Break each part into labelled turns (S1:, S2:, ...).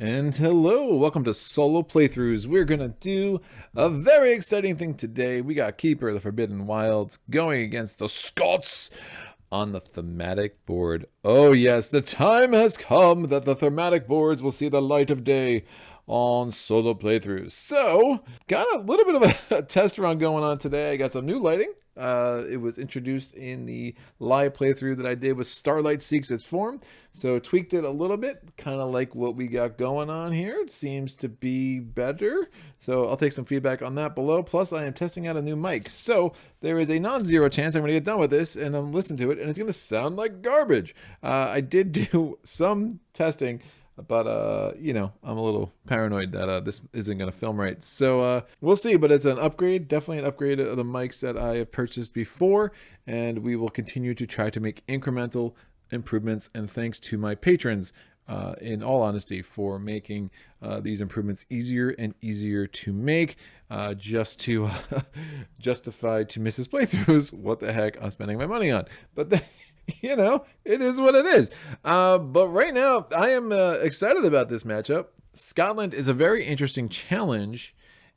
S1: And hello, welcome to Solo Playthroughs. We're gonna do a very exciting thing today. We got Keeper of the Forbidden Wilds going against the Scots on the thematic board. Oh yes, the time has come that the thematic boards will see the light of day on Solo Playthroughs. So, got a little bit of a test run going on today. I got some new lighting. It was introduced in the live playthrough that I did with Starlight Seeks Its Form. So tweaked it a little bit, kind of like what we got going on here. It seems to be better. So I'll take some feedback on that below. Plus I am testing out a new mic. So there is a non-zero chance I'm going to get done with this and I'm listening to it and it's going to sound like garbage. I did do some testing, but you know, I'm a little paranoid that this isn't going to film right. So we'll see, but it's an upgrade, definitely an upgrade of the mics that I have purchased before, and we will continue to try to make incremental improvements, and thanks to my patrons, in all honesty, for making these improvements easier and easier to make, just to justify to Mrs. Playthroughs what the heck I'm spending my money on. But you know, it is what it is. But right now, I am excited about this matchup. Scotland is a very interesting challenge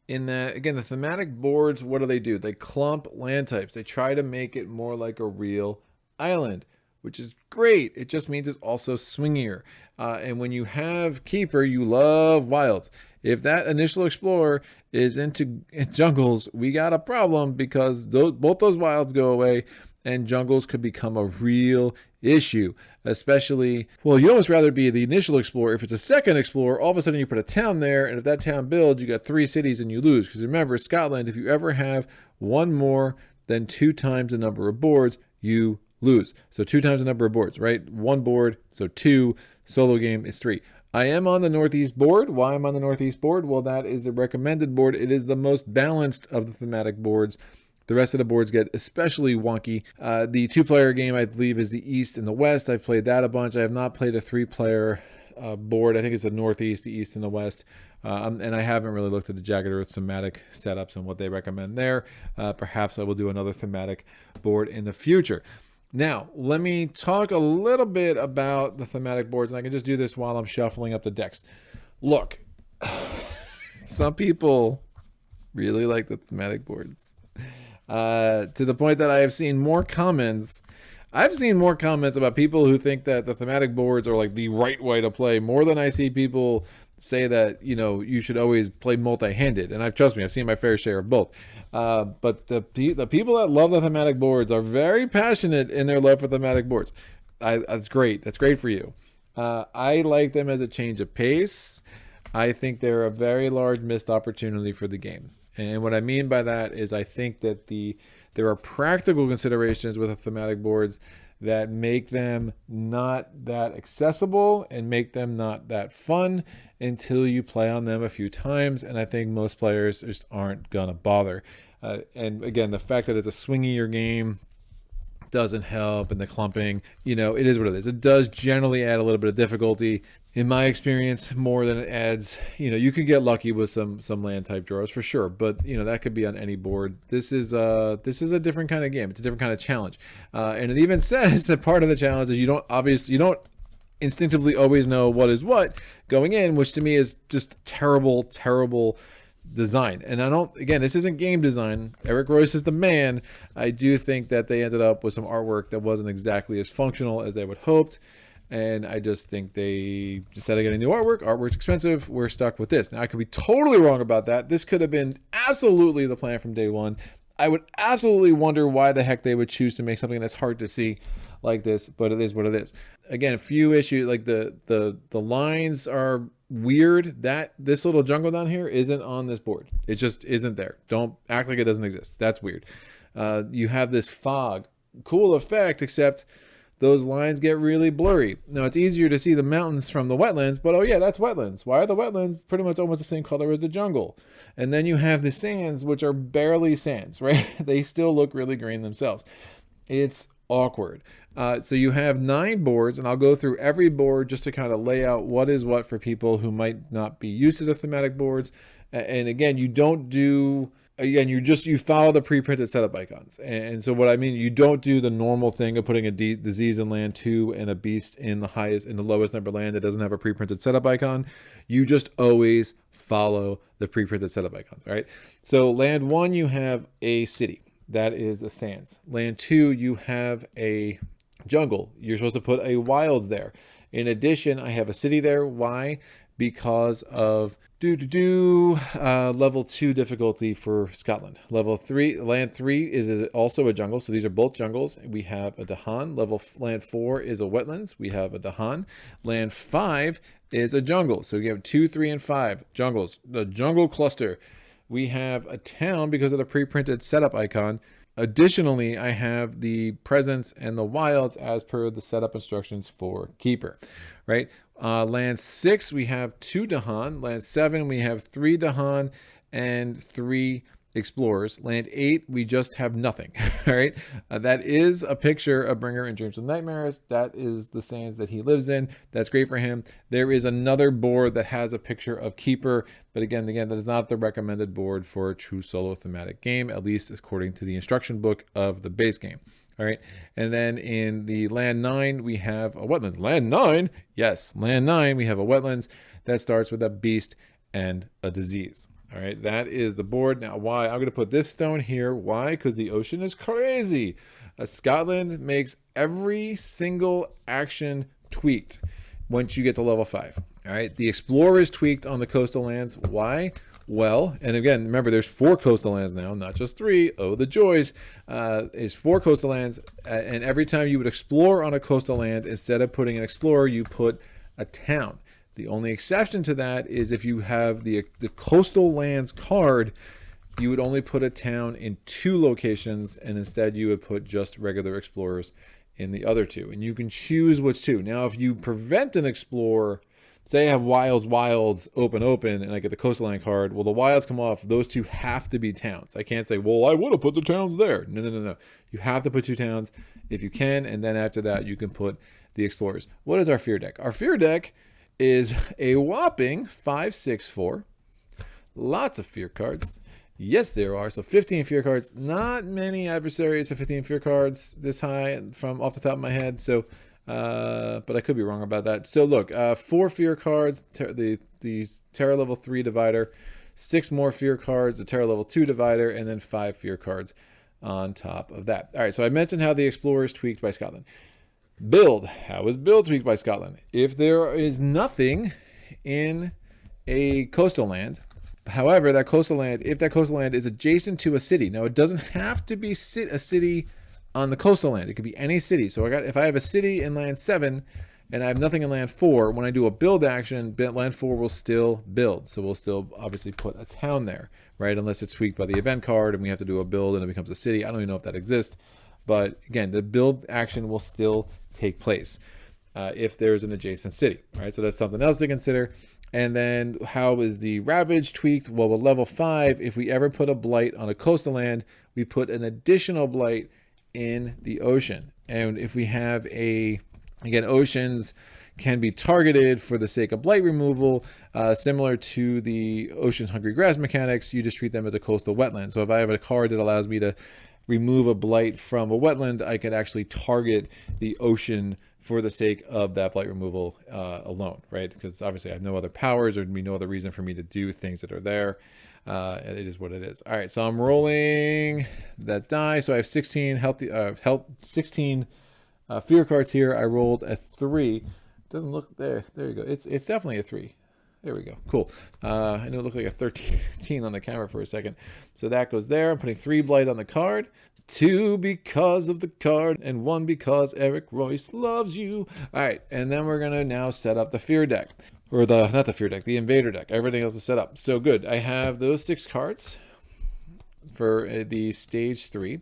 S1: in that, again, the thematic boards, what do? They clump land types. They try to make it more like a real island, which is great. It just means it's also swingier. And when you have Keeper, you love wilds. If that initial explorer is into jungles, we got a problem because both those wilds go away and jungles could become a real issue, especially, well, you'd almost rather be the initial explorer. If it's a second explorer, all of a sudden you put a town there, and if that town builds, you got 3 cities and you lose. Because remember, Scotland, if you ever have one more than 2 times the number of boards, you lose. So 2 times the number of boards, right? 1 board, so 2. Solo game is 3. I am on the northeast board. Why I'm on the northeast board? Well, that is the recommended board. It is the most balanced of the thematic boards. The rest of the boards get especially wonky. The 2-player game, I believe, is the East and the West. I've played that a bunch. I have not played a 3-player board. I think it's the Northeast, the East, and the West. And I haven't really looked at the Jagged Earth thematic setups and what they recommend there. Perhaps I will do another thematic board in the future. Now, let me talk a little bit about the thematic boards, and I can just do this while I'm shuffling up the decks. Look, some people really like the thematic boards. To the point that I have seen more comments. I've seen more comments about people who think that the thematic boards are like the right way to play, more than I see people say that, you know, you should always play multi-handed. And trust me, I've seen my fair share of both. But the people that love the thematic boards are very passionate in their love for thematic boards. That's great. That's great for you. I like them as a change of pace. I think they're a very large missed opportunity for the game. And what I mean by that is I think that there are practical considerations with the thematic boards that make them not that accessible and make them not that fun until you play on them a few times. And I think most players just aren't going to bother. And again, the fact that it's a swingier game doesn't help, and the clumping, you know, it is what it is. It does generally add a little bit of difficulty, in my experience, more than it adds. You know, you can get lucky with some land type draws for sure, but you know, that could be on any board. This is a different kind of game. It's a different kind of challenge, and it even says that part of the challenge is you don't instinctively always know what is what going in, which to me is just terrible design. And again, this isn't game design. Eric Royce is the man. I do think that they ended up with some artwork that wasn't exactly as functional as they would hoped. And I just think they decided to get a new artwork. Artwork's expensive. We're stuck with this. Now, I could be totally wrong about that. This could have been absolutely the plan from day one. I would absolutely wonder why the heck they would choose to make something that's hard to see like this, but it is what it is. Again, a few issues, like the lines are weird. That this little jungle down here isn't on this board. It just isn't there. Don't act like it doesn't exist. That's weird. You have this fog. Cool effect, except those lines get really blurry. Now, it's easier to see the mountains from the wetlands, but oh yeah, that's wetlands. Why are the wetlands pretty much almost the same color as the jungle? And then you have the sands, which are barely sands, right? They still look really green themselves. It's awkward. So you have 9 boards, and I'll go through every board just to kind of lay out what is what for people who might not be used to the thematic boards. And again, you don't do again, you follow the pre-printed setup icons. And so what I mean, you don't do the normal thing of putting a disease in land 2 and a beast in the lowest number land that doesn't have a pre-printed setup icon. You just always follow the pre-printed setup icons, right? So land 1, you have a city. That is a sands. Land 2, you have a jungle. You're supposed to put a wilds there. In addition, I have a city there. Why? Because of level 2 difficulty for Scotland. Level 3, land 3 is also a jungle, so these are both jungles. We have a Dahan. Land 4 is a wetlands. We have a Dahan. Land 5 is a jungle. So we have 2, 3, and 5 jungles. The jungle cluster. We have a town because of the pre-printed setup icon. Additionally, I have the presence and the wilds as per the setup instructions for Keeper, right? Land 6, we have 2 Dahan. Land 7, we have 3 Dahan and 3 explorers. Land 8, we just have nothing, all right? That is a picture of Bringer in Dreams of Nightmares. That is the sands that he lives in. That's great for him. There is another board that has a picture of Keeper, but again, that is not the recommended board for a true solo thematic game, at least according to the instruction book of the base game. All right, and then in the land 9, we have a wetlands. Land 9? Yes, land 9, we have a wetlands that starts with a beast and a disease. All right, that is the board. Now, why? I'm going to put this stone here. Why? Because the ocean is crazy. Scotland makes every single action tweaked once you get to level 5. All right, the explorer is tweaked on the coastal lands. Why? Well, and again, remember, there's 4 coastal lands now, not just 3. Oh, the joys. There's 4 coastal lands, and every time you would explore on a coastal land, instead of putting an explorer, you put a town. The only exception to that is if you have the coastal lands card, you would only put a town in 2 locations, and instead you would put just regular explorers in the other 2. And you can choose which 2. Now, if you prevent an explorer, say I have wilds, open, and I get the coastal land card, well, the wilds come off. Those 2 have to be towns. I can't say, well, I would have put the towns there. No. You have to put 2 towns if you can, and then after that, you can put the explorers. What is our fear deck? Our fear deck is a whopping 5/6/4. Lots of fear cards. Yes, there are. So 15 fear cards. Not many adversaries have 15 fear cards this high from off the top of my head. So, but I could be wrong about that. So look, 4 fear cards, the Terra level 3 divider, 6 more fear cards, the Terra level 2 divider, and then 5 fear cards on top of that. All right, so I mentioned how the explorer is tweaked by Scotland. Build. How is build tweaked by Scotland? If there is nothing in a coastal land, however, if that coastal land is adjacent to a city, now it doesn't have to be a city on the coastal land. It could be any city. So if I have a city in land 7 and I have nothing in land 4, when I do a build action, land 4 will still build. So we'll still obviously put a town there, right? Unless it's tweaked by the event card and we have to do a build and it becomes a city. I don't even know if that exists. But again, the build action will still take place if there's an adjacent city, right? So that's something else to consider. And then how is the ravage tweaked? Well, with level 5, if we ever put a blight on a coastal land, we put an additional blight in the ocean. And if we have again, oceans can be targeted for the sake of blight removal, similar to the ocean's hungry grass mechanics. You just treat them as a coastal wetland. So if I have a card that allows me to remove a blight from a wetland, I can actually target the ocean for the sake of that blight removal alone, right? Because obviously I have no other powers, there'd be no other reason for me to do things that are there. It is what it is. All right, so I'm rolling that die. So I have 16 16 fear cards here. I rolled a 3. Doesn't look there. There you go. It's definitely a 3. There we go. Cool. I know it looked like a 13 on the camera for a second. So that goes there. I'm putting 3 blight on the card. 2 because of the card, and 1 because Eric Royce loves you. All right, and then we're gonna now set up the fear deck, or not the fear deck, the invader deck. Everything else is set up. So good. I have those 6 cards for the stage 3.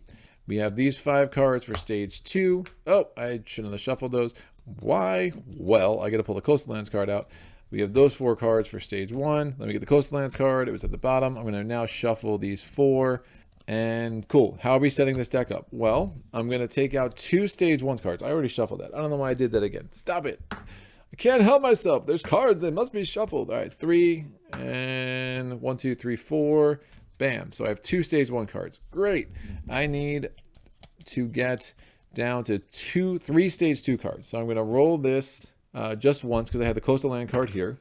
S1: We have these 5 cards for stage 2. Oh, I shouldn't have shuffled those. Why? Well, I got to pull the coastal lands card out. We have those 4 cards for stage 1. Let me get the coastal lands card. It was at the bottom. I'm going to now shuffle these 4. And cool. How are we setting this deck up? Well, I'm going to take out 2 stage 1 cards. I already shuffled that. I don't know why I did that again. Stop it. I can't help myself. There's cards. They must be shuffled. All right. 3 and 1, 2, 3, 4. Bam. So I have 2 stage 1 cards. Great. I need to get down to 3 stage 2 cards. So I'm going to roll this just once because I have the coastal land card here.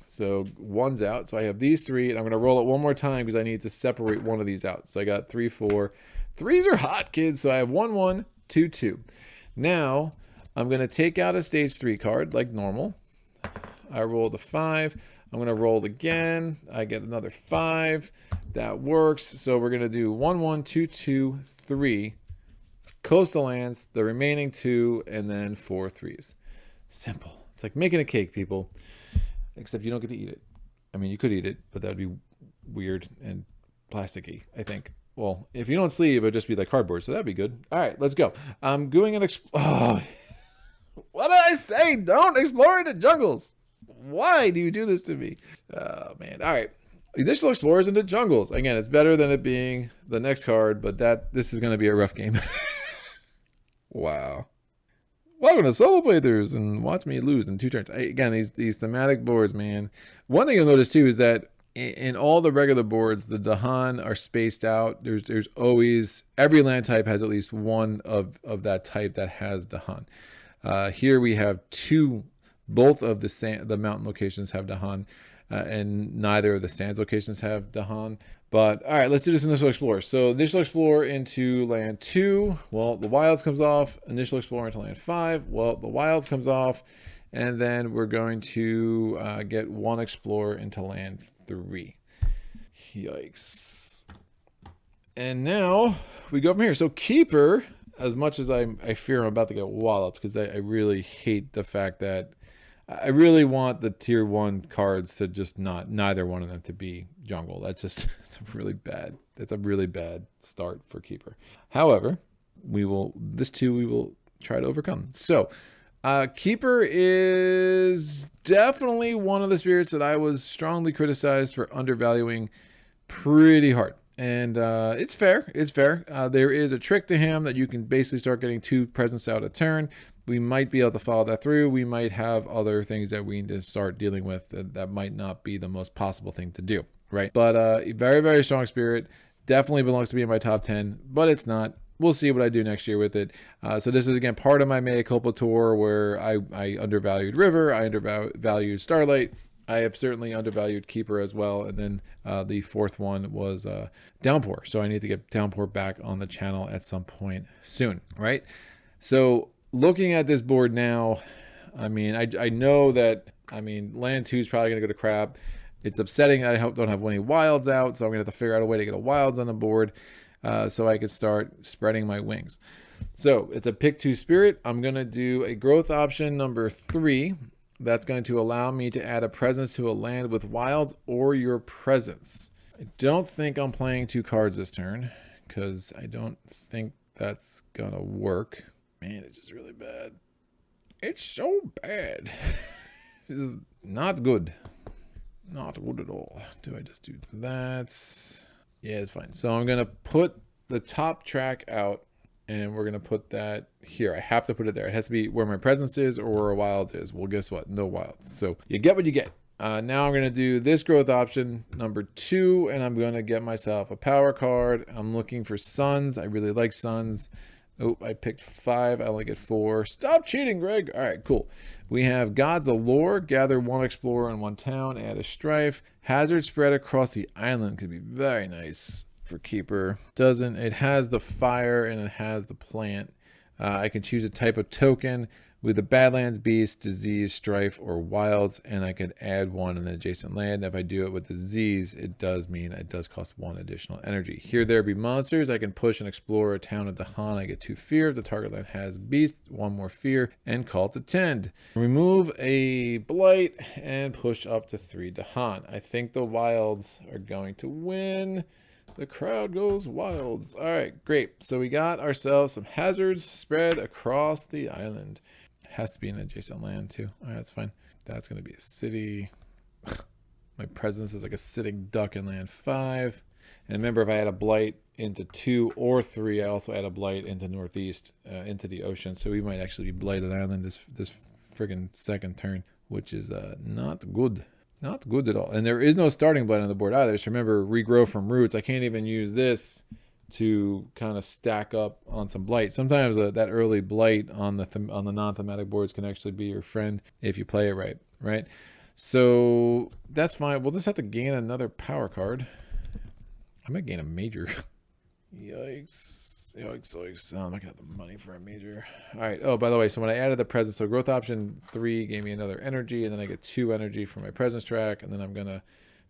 S1: So 1's out. So I have these 3, and I'm going to roll it one more time because I need to separate one of these out. So I got 3, 4. 3s are hot, kids. So I have 1, 1, 2, 2. Now I'm going to take out a stage 3 card like normal. I rolled a 5. I'm going to roll again. I get another 5. That works. So we're going to do 1, 1, 2, 2, 3 coastal lands, the remaining 2, and then 4 3s. Simple. It's like making a cake, people. Except you don't get to eat it. I mean, you could eat it, but that would be weird and plasticky, I think. Well, if you don't sleeve, it would just be like cardboard, so that'd be good. All right, let's go. I'm doing an what did I say? Don't explore into jungles. Why do you do this to me? Oh, man. All right. Initial explorers into jungles. Again, it's better than it being the next card, but this is going to be a rough game. Wow. Welcome to solo playthroughs and watch me lose in 2 turns. Again, these thematic boards, man. One thing you'll notice too is that in all the regular boards, the Dahan are spaced out. There's always, every land type has at least one of that type that has Dahan. Here we have 2, both of the mountain locations have Dahan, and neither of the sands locations have Dahan. But all right, let's do this initial explorer. So initial explorer into land 2. Well, the wilds comes off. Initial explorer into land 5. Well, the wilds comes off. And then we're going to get 1 explorer into land 3. Yikes. And now we go from here. So keeper, as much as I fear I'm about to get walloped, because I really hate the fact that I really want the tier 1 cards to just neither one of them to be jungle. That's a really bad start for keeper. However, we will try to overcome. So keeper is definitely one of the spirits that I was strongly criticized for undervaluing pretty hard. And it's fair. There is a trick to him that you can basically start getting 2 presence out a turn. We might be able to follow that through. We might have other things that we need to start dealing with that might not be the most possible thing to do, right? But very, very strong spirit. Definitely belongs to be in my top 10, but it's not. We'll see what I do next year with it. So this is, again, part of my mea culpa tour where I undervalued River. I undervalued Starlight. I have certainly undervalued Keeper as well. And then the 4th one was Downpour. So I need to get Downpour back on the channel at some point soon, right? So looking at this board now, I mean, I know that, land 2 is probably going to go to crap. It's upsetting that I don't have any wilds out, so I'm going to have to figure out a way to get a wilds on the board so I can start spreading my wings. So it's a pick 2 spirit. I'm going to do a growth option number 3. That's going to allow me to add a presence to a land with wilds or your presence. I don't think I'm playing 2 cards this turn because I don't think that's going to work. Man, it's just really bad. It's so bad. This is not good. Not good at all. Do I just do that? Yeah, it's fine. So I'm going to put the top track out, and we're going to put that here. I have to put it there. It has to be where my presence is or where a wild is. Well, guess what? No wilds. So you get what you get. Now I'm going to do this growth option, number 2, and I'm going to get myself a power card. I'm looking for suns. I really like suns. Oh, I picked 5. I only get 4. Stop cheating, Greg. All right, cool. We have God's Allure. Gather 1 explorer in 1 town. Add a strife. Hazard spread across the island could be very nice for keeper. It has the fire and it has the plant. I can choose a type of token with the Badlands, Beast, Disease, Strife, or Wilds, and I could add 1 in the adjacent land. If I do it with Disease, it does mean it does cost 1 additional energy. Here there be monsters. I can push and explore a town at Dahan. I get 2 fear. If the target land has Beast, 1 more fear, and call to tend. Remove a blight and push up to 3 Dahan. I think the Wilds are going to win. The crowd goes wilds. All right, great. So we got ourselves some hazards spread across the island. Has to be an adjacent land too. All right, that's fine. That's going to be a city. My presence is like a sitting duck in land 5. And remember, if I add a blight into 2 or 3, I also add a blight into northeast, into the ocean. So we might actually be blighted island this friggin' second turn, which is not good. Not good at all. And there is no starting blight on the board either. So remember, regrow from roots. I can't even use this to kind of stack up on some blight. Sometimes that early blight on the non-thematic boards can actually be your friend if you play it right, right? So that's fine. We'll just have to gain another power card. I might gain a major. Yikes. Yikes, yikes. Oh, I'm not gonna have the money for a major. All right. Oh, by the way, so when I added the presence, so growth option 3 gave me another energy, and then I get 2 energy for my presence track, and then I'm gonna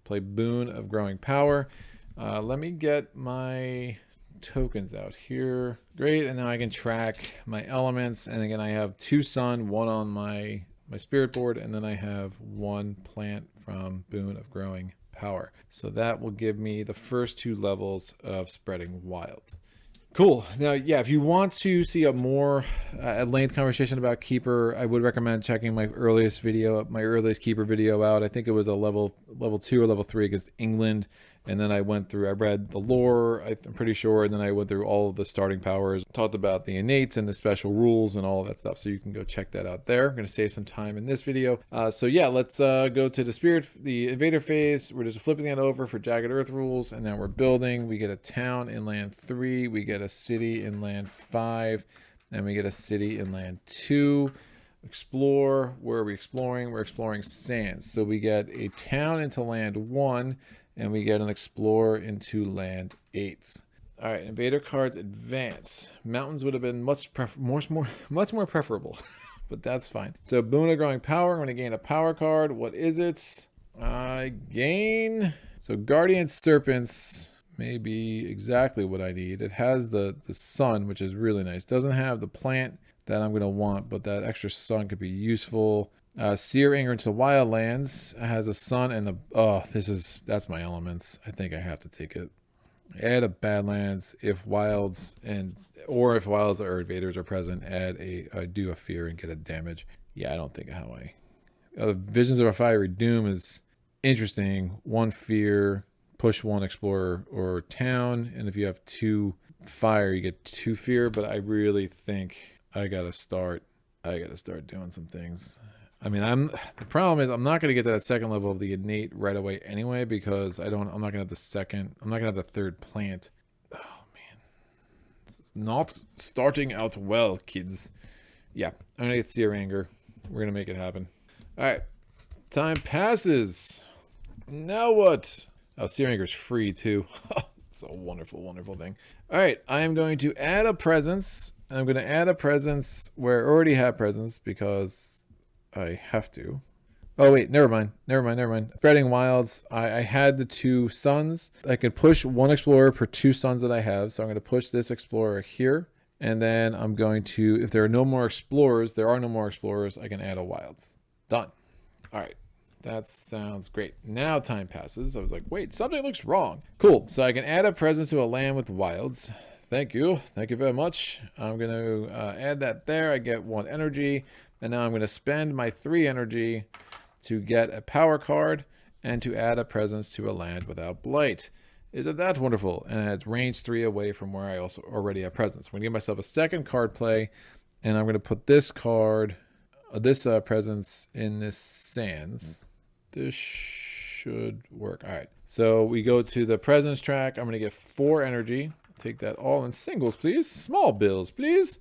S1: play Boon of Growing Power. Let me get my tokens out here. Great, and now I can track my elements, and again I have 2 sun, 1 on my spirit board, and then I have 1 plant from Boon of Growing Power. So that will give me the first 2 levels of Spreading Wilds. Cool. Now, yeah, if you want to see a more at length conversation about Keeper, I would recommend checking my earliest Keeper video out. I think it was a level 2 or level 3 against England. And then I read the lore, I'm pretty sure, and then I went through all of the starting powers, talked about the innates and the special rules and all of that stuff. So you can go check that out there. I'm going to save some time in this video. So yeah, let's go to the invader phase. We're just flipping that over for Jagged Earth rules, and now we're building. We get a town in land 3, we get a city in land 5, and we get a city in land 2. Explore. Where are we exploring? We're exploring sands. So we get a town into land 1, and we get an explorer into land 8. All right, invader cards advance. Mountains would have been much more preferable, but that's fine. So Boon of Growing Power. I'm going to gain a power card. What is it? I gain. So Guardian Serpents may be exactly what I need. It has the sun, which is really nice. Doesn't have the plant that I'm going to want, but that extra sun could be useful. Seer Anger into Wildlands has a sun and that's my elements. I think I have to take it. Add a Badlands if wilds or invaders are present. Do a fear and get a damage. Yeah, I don't think how Visions of a Fiery Doom is interesting. 1 fear, push 1 explorer or town, and if you have 2 fire, you get 2 fear. But I really think I gotta start doing some things. I mean, the problem is I'm not going to get to that second level of the innate right away anyway, because I'm not going to have the 3rd plant. Oh man, it's not starting out well, kids. Yeah, I'm going to get Seer Anger. We're going to make it happen. All right, time passes. Now what? Oh, Seer Anger is free too. It's a wonderful, wonderful thing. All right, I am going to add a presence. I'm going to add a presence where I already have presence because I have to. Oh wait, never mind. Spreading Wilds. I had the 2 suns. I can push 1 explorer per 2 suns that I have. So I'm going to push this explorer here. And then I'm going to, if there are no more explorers, I can add a wilds. Done. All right. That sounds great. Now time passes. I was like, wait, something looks wrong. Cool. So I can add a presence to a land with wilds. Thank you. Thank you very much. I'm going to add that there. I get 1 energy. And now I'm going to spend my 3 energy to get a power card and to add a presence to a land without blight. Isn't that wonderful? And it's range 3 away from where I also already have presence. I'm going to give myself a 2nd card play, and I'm going to put this card, presence in this sands. This should work. All right. So we go to the presence track. I'm going to get 4 energy. Take that all in singles, please. Small bills, please.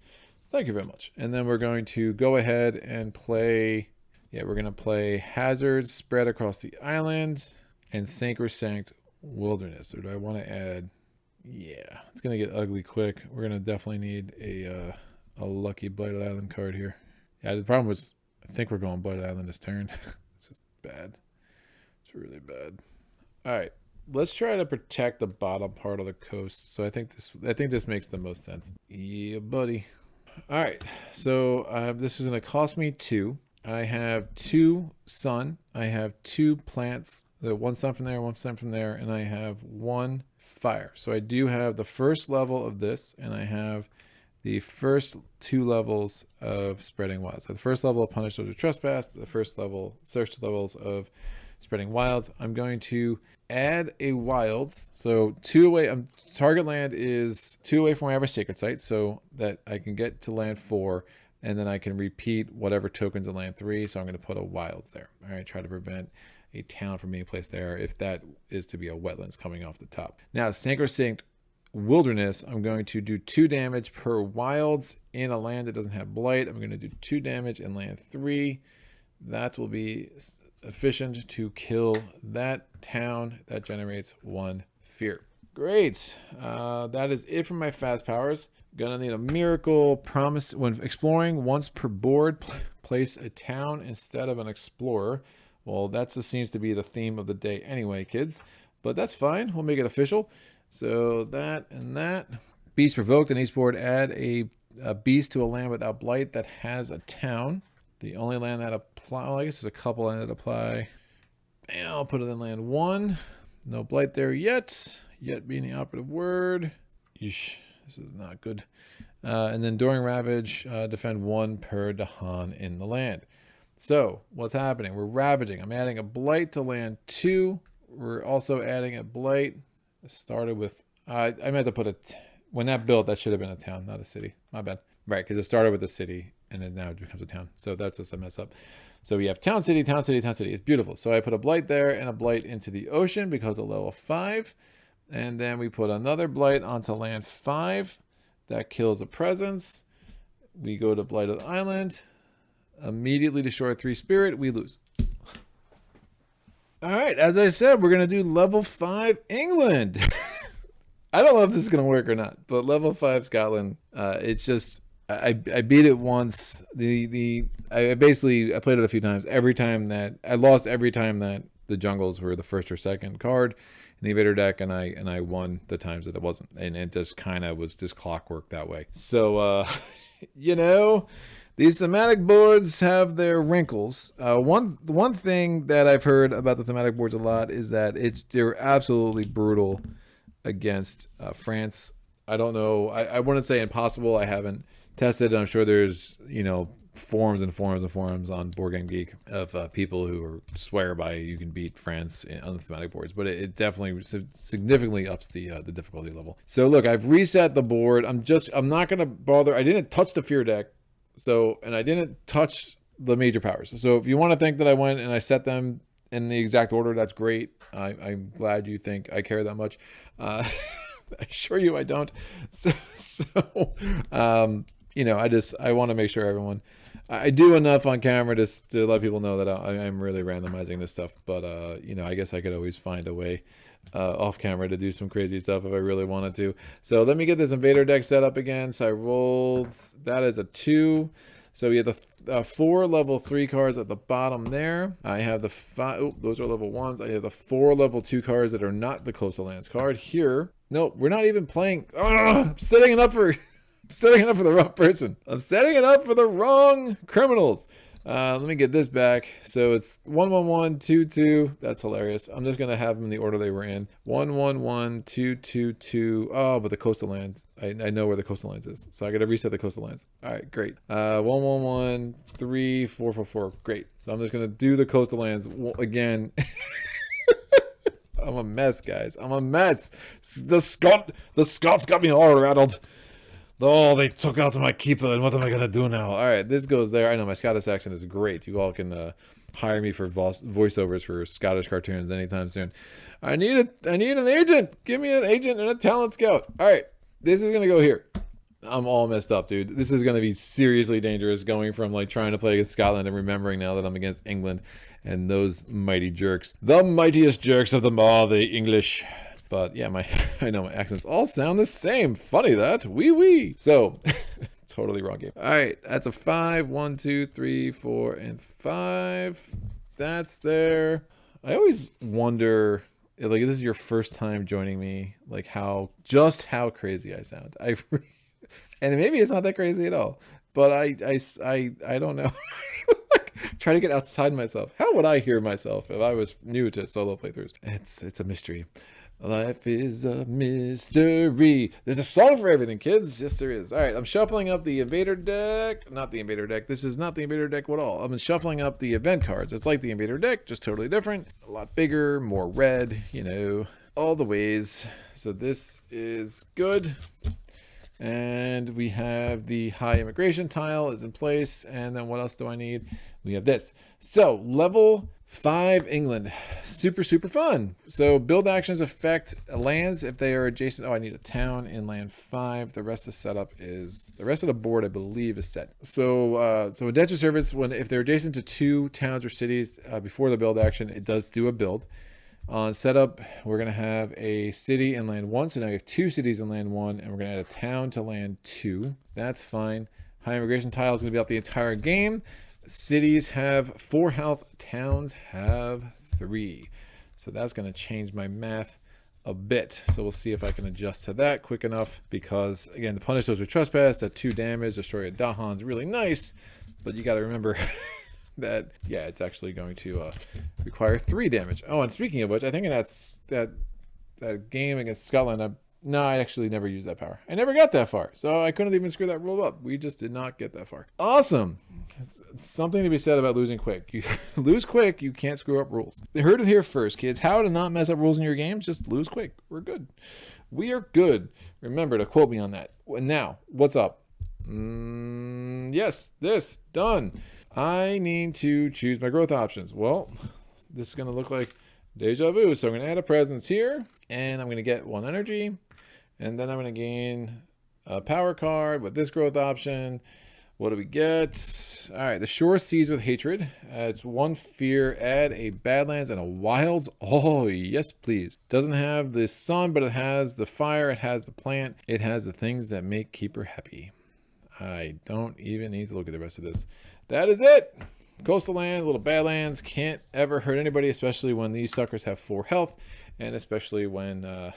S1: Thank you very much. And then we're going to go ahead and play, we're going to play Hazards Spread Across the Island and Sacrosanct Wilderness. Or do I want to add, it's going to get ugly quick. We're going to definitely need a lucky Blighted Island card here. Yeah, the problem was, I think we're going Blighted Island this turn. It's just bad. It's really bad. All right. Let's try to protect the bottom part of the coast. So I think this makes the most sense. Yeah, buddy. All right, so this is going to cost me 2. I have 2 sun. I have 2 plants. 1 sun from there, 1 sun from there, and I have 1 fire. So I do have the first level of this, and I have the first 2 levels of Spreading Wilds. So the first level of Punish Those Who Trespass, the first level, search levels of Spreading Wilds. I'm going to add a wilds. So 2 away. Target land is 2 away from where I have a sacred site, so that I can get to land 4, and then I can repeat whatever tokens in land 3. So I'm going to put a wilds there. All right, try to prevent a town from being placed there if that is to be a wetlands coming off the top. Now, sacrosanct wilderness, I'm going to do 2 damage per wilds in a land that doesn't have blight. I'm going to do 2 damage in land 3. That will be efficient to kill that town. That generates 1 fear. Great. That is it for my fast powers. Gonna need a miracle promise. When exploring once per board, place a town instead of an explorer. Well, that seems to be the theme of the day anyway, kids. But that's fine. We'll make it official. So that and that. Beast provoked in each board. Add a beast to a land without blight that has a town. The only land that apply, well, I guess there's a couple land that apply. And I'll put it in land 1. No blight there yet. Yet being the operative word. Yeesh, this is not good. And then during ravage, defend 1 per Dahan in the land. So what's happening? We're ravaging. I'm adding a blight to land 2. We're also adding a blight. It started with, I meant to put when that built, that should have been a town, not a city. My bad. Right, because it started with a city and then now it becomes a town. So that's just a mess up. So we have town, city, town, city, town, city. It's beautiful. So I put a blight there and a blight into the ocean because of level 5. And then we put another blight onto land 5. That kills a presence. We go to blighted island. Immediately destroy 3 spirit. We lose. All right, as I said, we're going to do level 5 England. I don't know if this is going to work or not, but level 5 Scotland, it's just, I beat it once. I played it a few times. I lost every time that the jungles were the first or second card in the Invader deck, and I won the times that it wasn't. And it just kind of was just clockwork that way. So, you know, these thematic boards have their wrinkles. One thing that I've heard about the thematic boards a lot is that they're absolutely brutal against France. I don't know. I wouldn't say impossible. I haven't tested. I'm sure there's, you know, forums and forums and forums on Board Game Geek of people who swear by you can beat France on the thematic boards, but it definitely significantly ups the difficulty level. So look, I've reset the board. I'm not gonna bother. I didn't touch the fear deck. And I didn't touch the major powers. So if you want to think that I went and I set them in the exact order, that's great. I'm glad you think I care that much. I assure you I don't. You know, I want to make sure I do enough on camera to let people know that I'm really randomizing this stuff. But, you know, I guess I could always find a way off camera to do some crazy stuff if I really wanted to. So let me get this Invader deck set up again. So I rolled that as a 2. So we have the 4 level 3 cards at the bottom there. I have the 5. Oh, those are level 1s. I have the 4 level 2 cards that are not the Coastal Lands card here. No, we're not even playing. I'm setting it up for the wrong person. I'm setting it up for the wrong criminals. Let me get this back. So it's 1-1-1, 2-2. That's hilarious. I'm just gonna have them in the order they were in. 1-1-1, 2-2-2. Oh, but the Coastal Lands. I know where the Coastal Lands is, so I gotta reset the Coastal Lands. All right, great. 1-1-1, 3-4-4-4. Great. So I'm just gonna do the Coastal Lands again. I'm a mess, guys. I'm a mess. The Scots got me all rattled. Oh, they took out my keeper, and what am I going to do now? All right, this goes there. I know my Scottish accent is great. You all can hire me for voiceovers for Scottish cartoons anytime soon. I need an agent. Give me an agent and a talent scout. All right, this is going to go here. I'm all messed up, dude. This is going to be seriously dangerous going from like trying to play against Scotland and remembering now that I'm against England and those mighty jerks. The mightiest jerks of them all, the English. But yeah, I know my accents all sound the same. Funny that. Wee. So, totally wrong game. All right, that's a 5. 1, 2, 3, 4, and 5. That's there. I always wonder, like, if this is your first time joining me, like how crazy I sound. And maybe it's not that crazy at all. But I don't know. Try to get outside myself. How would I hear myself if I was new to solo playthroughs? It's a mystery. Life is a mystery. There's a song for everything, kids. Yes, there is. All right, I'm shuffling up the Invader deck. Not the Invader deck. This is not the Invader deck at all. I'm shuffling up the event cards. It's like the Invader deck, just totally different. A lot bigger, more red, you know, all the ways. So this is good. And we have the high immigration tile is in place. And then what else do I need? We have this. So level 5 England. Super, super fun. So build actions affect lands if they are adjacent. Oh, I need a town in land 5. The rest of the setup is, the rest of the board, I believe, is set. So so indenture service, if they're adjacent to 2 towns or cities before the build action, it does do a build. On setup, we're going to have a city in land 1. So now we have 2 cities in land 1, and we're going to add a town to land 2. That's fine. High immigration tile is going to be out the entire game. Cities have 4 health, towns have 3. So that's going to change my math a bit. So we'll see if I can adjust to that quick enough, because again, the punish those with trespass, that 2 damage, destroy a Dahan is really nice, but you got to remember that, yeah, it's actually going to require 3 damage. Oh, and speaking of which, I think in that game against Scotland, no, I actually never used that power. I never got that far, so I couldn't even screw that rule up. We just did not get that far. Awesome. It's something to be said about losing quick. You lose quick, you can't screw up rules. They heard it here first, kids. How to not mess up rules in your games? Just lose quick. We're good. We are good. Remember to quote me on that. Now, what's up? Yes, this. Done. I need to choose my growth options. Well, this is going to look like deja vu. So I'm going to add a presence here, and I'm going to get 1 energy. And then I'm going to gain a power card with this growth option. What do we get? All right, the shore seas with hatred. It's 1 fear, add a badlands and a wilds. Oh, yes, please. Doesn't have the sun, but it has the fire. It has the plant. It has the things that make Keeper happy. I don't even need to look at the rest of this. That is it. Coastal land, little badlands. Can't ever hurt anybody, especially when these suckers have 4 health. And especially when there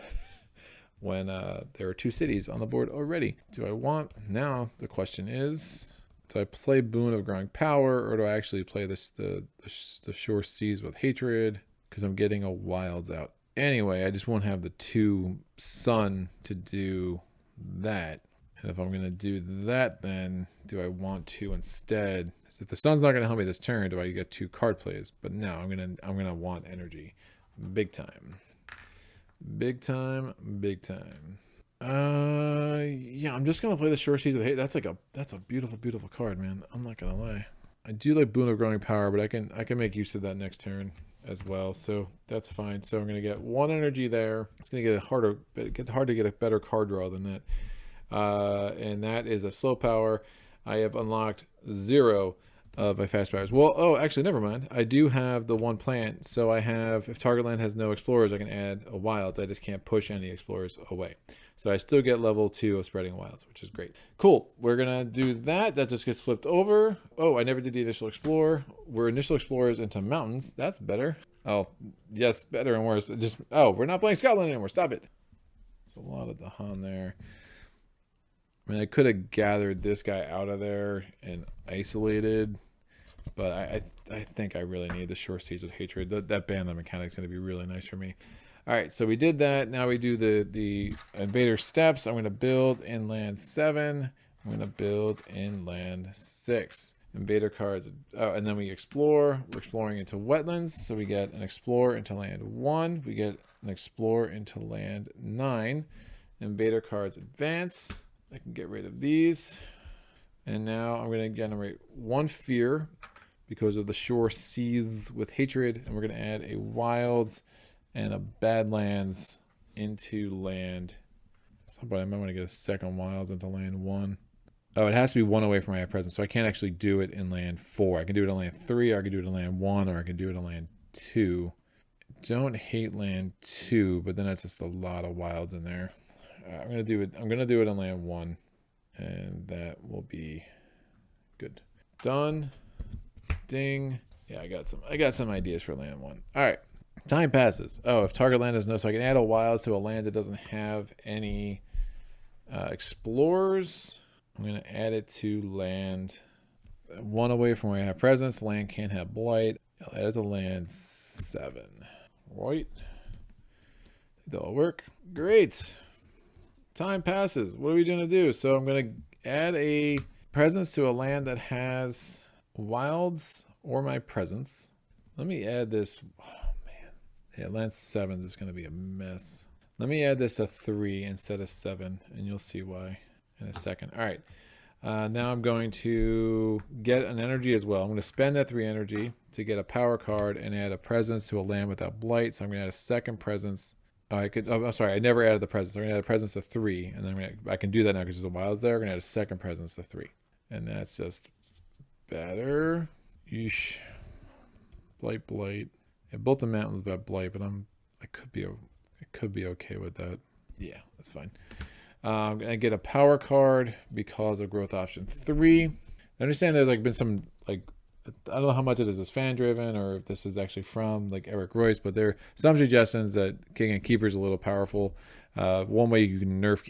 S1: are 2 cities on the board already. Do I want, now the question is, do I play Boon of Growing Power, or do I actually play the Shore Seas with Hatred? Because I'm getting a Wilds out. Anyway, I just won't have the 2 Sun to do that. And if I'm going to do that, then do I want to instead, if the Sun's not going to help me this turn, do I get 2 card plays? But no, I'm gonna want energy. Big time. Big time, big time. Yeah, I'm just gonna play the Shore Seas with Hate. That's a beautiful, beautiful card, man. I'm not gonna lie. I do like Boon of Growing Power, but I can make use of that next turn as well. So that's fine. So I'm gonna get 1 energy there. It's gonna get hard to get a better card draw than that. And that is a slow power. I have unlocked 0 of my fast powers. Well, oh, actually, never mind. I do have the 1 plant. So I have, if target land has no explorers, I can add a wilds. I just can't push any explorers away. So I still get level 2 of spreading wilds, which is great. Cool. We're going to do that. That just gets flipped over. Oh, I never did the initial explorer. We're initial explorers into mountains. That's better. Oh, yes, better and worse. Oh, we're not playing Scotland anymore. Stop it. There's a lot of Dahan there. I mean, I could have gathered this guy out of there and isolated, but I think I really need the Shore Seas with Hatred. That bandit mechanic is going to be really nice for me. All right, so we did that. Now we do the Invader steps. I'm going to build in land 7. I'm going to build in land 6. Invader cards. Oh, and then we explore. We're exploring into wetlands, so we get an explorer into land 1. We get an explorer into land 9. Invader cards advance. I can get rid of these. And now I'm going to generate 1 fear because of the Shore Seas with Hatred. And we're going to add a wilds and a badlands into land. Somebody, I might want to get a second wilds into land 1. Oh, it has to be 1 away from my presence. So I can't actually do it in land 4. I can do it in land 3, or I can do it in land 1, or I can do it in land 2. Don't hate land 2, but then that's just a lot of wilds in there. I'm gonna do it in land 1, and that will be good. Done. Ding. Yeah, I got some ideas for land 1. All right. Time passes. Oh, if target land has no, so I can add a wilds to a land that doesn't have any explorers. I'm gonna add it to land 1 away from where I have presence. Land can't have blight. I'll add it to land 7. Right. That'll work. Great. Time passes. What are we going to do? So I'm going to add a presence to a land that has wilds or my presence. Let me add this. Oh, man. Yeah, land 7 is going to be a mess. Let me add this to 3 instead of 7, and you'll see why in a second. All right. Now I'm going to get an energy as well. I'm going to spend that 3 energy to get a power card and add a presence to a land without blight. So I'm going to add a second presence. I'm sorry, I never added the presence. I'm going to add a presence to 3, and then I can do that now because there's a wilds there. I'm going to add a second presence to 3, and that's just better. Yeesh. Blight. Yeah, both the mountains about blight, but I could be okay with that. Yeah, that's fine. I'm gonna get a power card because of growth option 3. I understand there's like been some like, I don't know how much of this is fan driven or if this is actually from like Eric Royce, but there are some suggestions that King and Keeper is a little powerful. One way you can nerf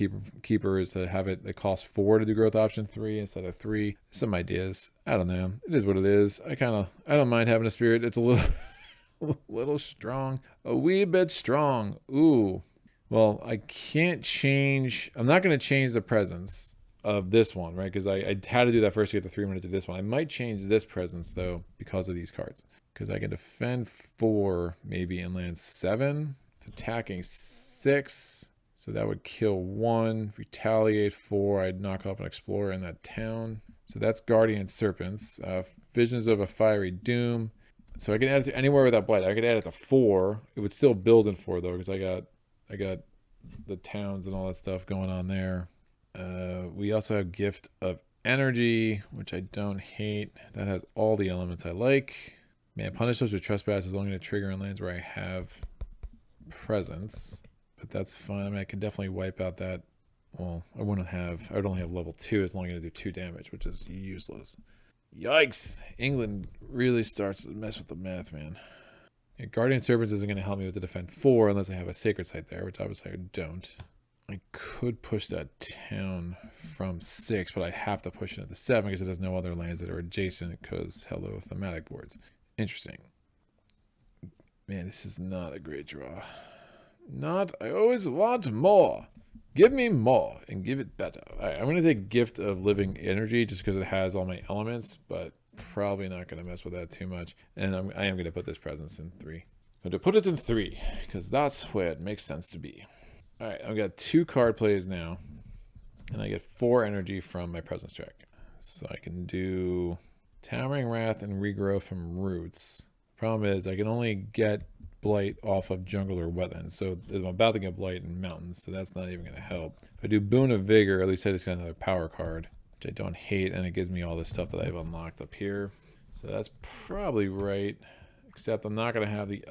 S1: Keeper is to have it cost 4 to do growth option 3 instead of 3. Some ideas. I don't know. It is what it is. I don't mind having a spirit. It's a little a little strong. A wee bit strong. Ooh. Well, I can't change. I'm not going to change the presence of this one, right? Because I had to do that first to get the 3 minutes to this one. I might change this presence, though, because of these cards. Because I can defend 4, maybe, and land 7. It's attacking 6. So that would kill 1. Retaliate 4. I'd knock off an explorer in that town. So that's Guardian Serpents. Visions of a Fiery Doom. So I can add it to anywhere without blight. I could add it to 4. It would still build in 4, though, because I got the towns and all that stuff going on there. We also have Gift of Energy, which I don't hate. That has all the elements I like. Man, punish those with trespass is only going to trigger in lands where I have presence, but that's fine. I mean, I can definitely wipe out that. Well, I would only have level 2. It's only going to do 2 damage, which is useless. Yikes! England really starts to mess with the math, man. Yeah, Guardian Serpents isn't going to help me with the defend 4 unless I have a Sacred Site there, which obviously I don't. I could push that town from 6, but I'd have to push it into 7 because it has no other lands that are adjacent because hello thematic boards. Interesting. Man, this is not a great draw. I always want more. Give me more and give it better. All right, I'm going to take Gift of Living Energy just because it has all my elements, but probably not going to mess with that too much. And I am going to put this presence in 3. I'm going to put it in 3 because that's where it makes sense to be. All right, I've got 2 card plays now, and I get 4 energy from my presence track. So I can do Towering Wrath and Regrow from Roots. Problem is I can only get blight off of jungle or wetlands, so I'm about to get blight in mountains, so that's not even going to help. If I do Boon of Vigor, at least I just got another power card, which I don't hate, and it gives me all this stuff that I've unlocked up here. So that's probably right, except I'm not going to have the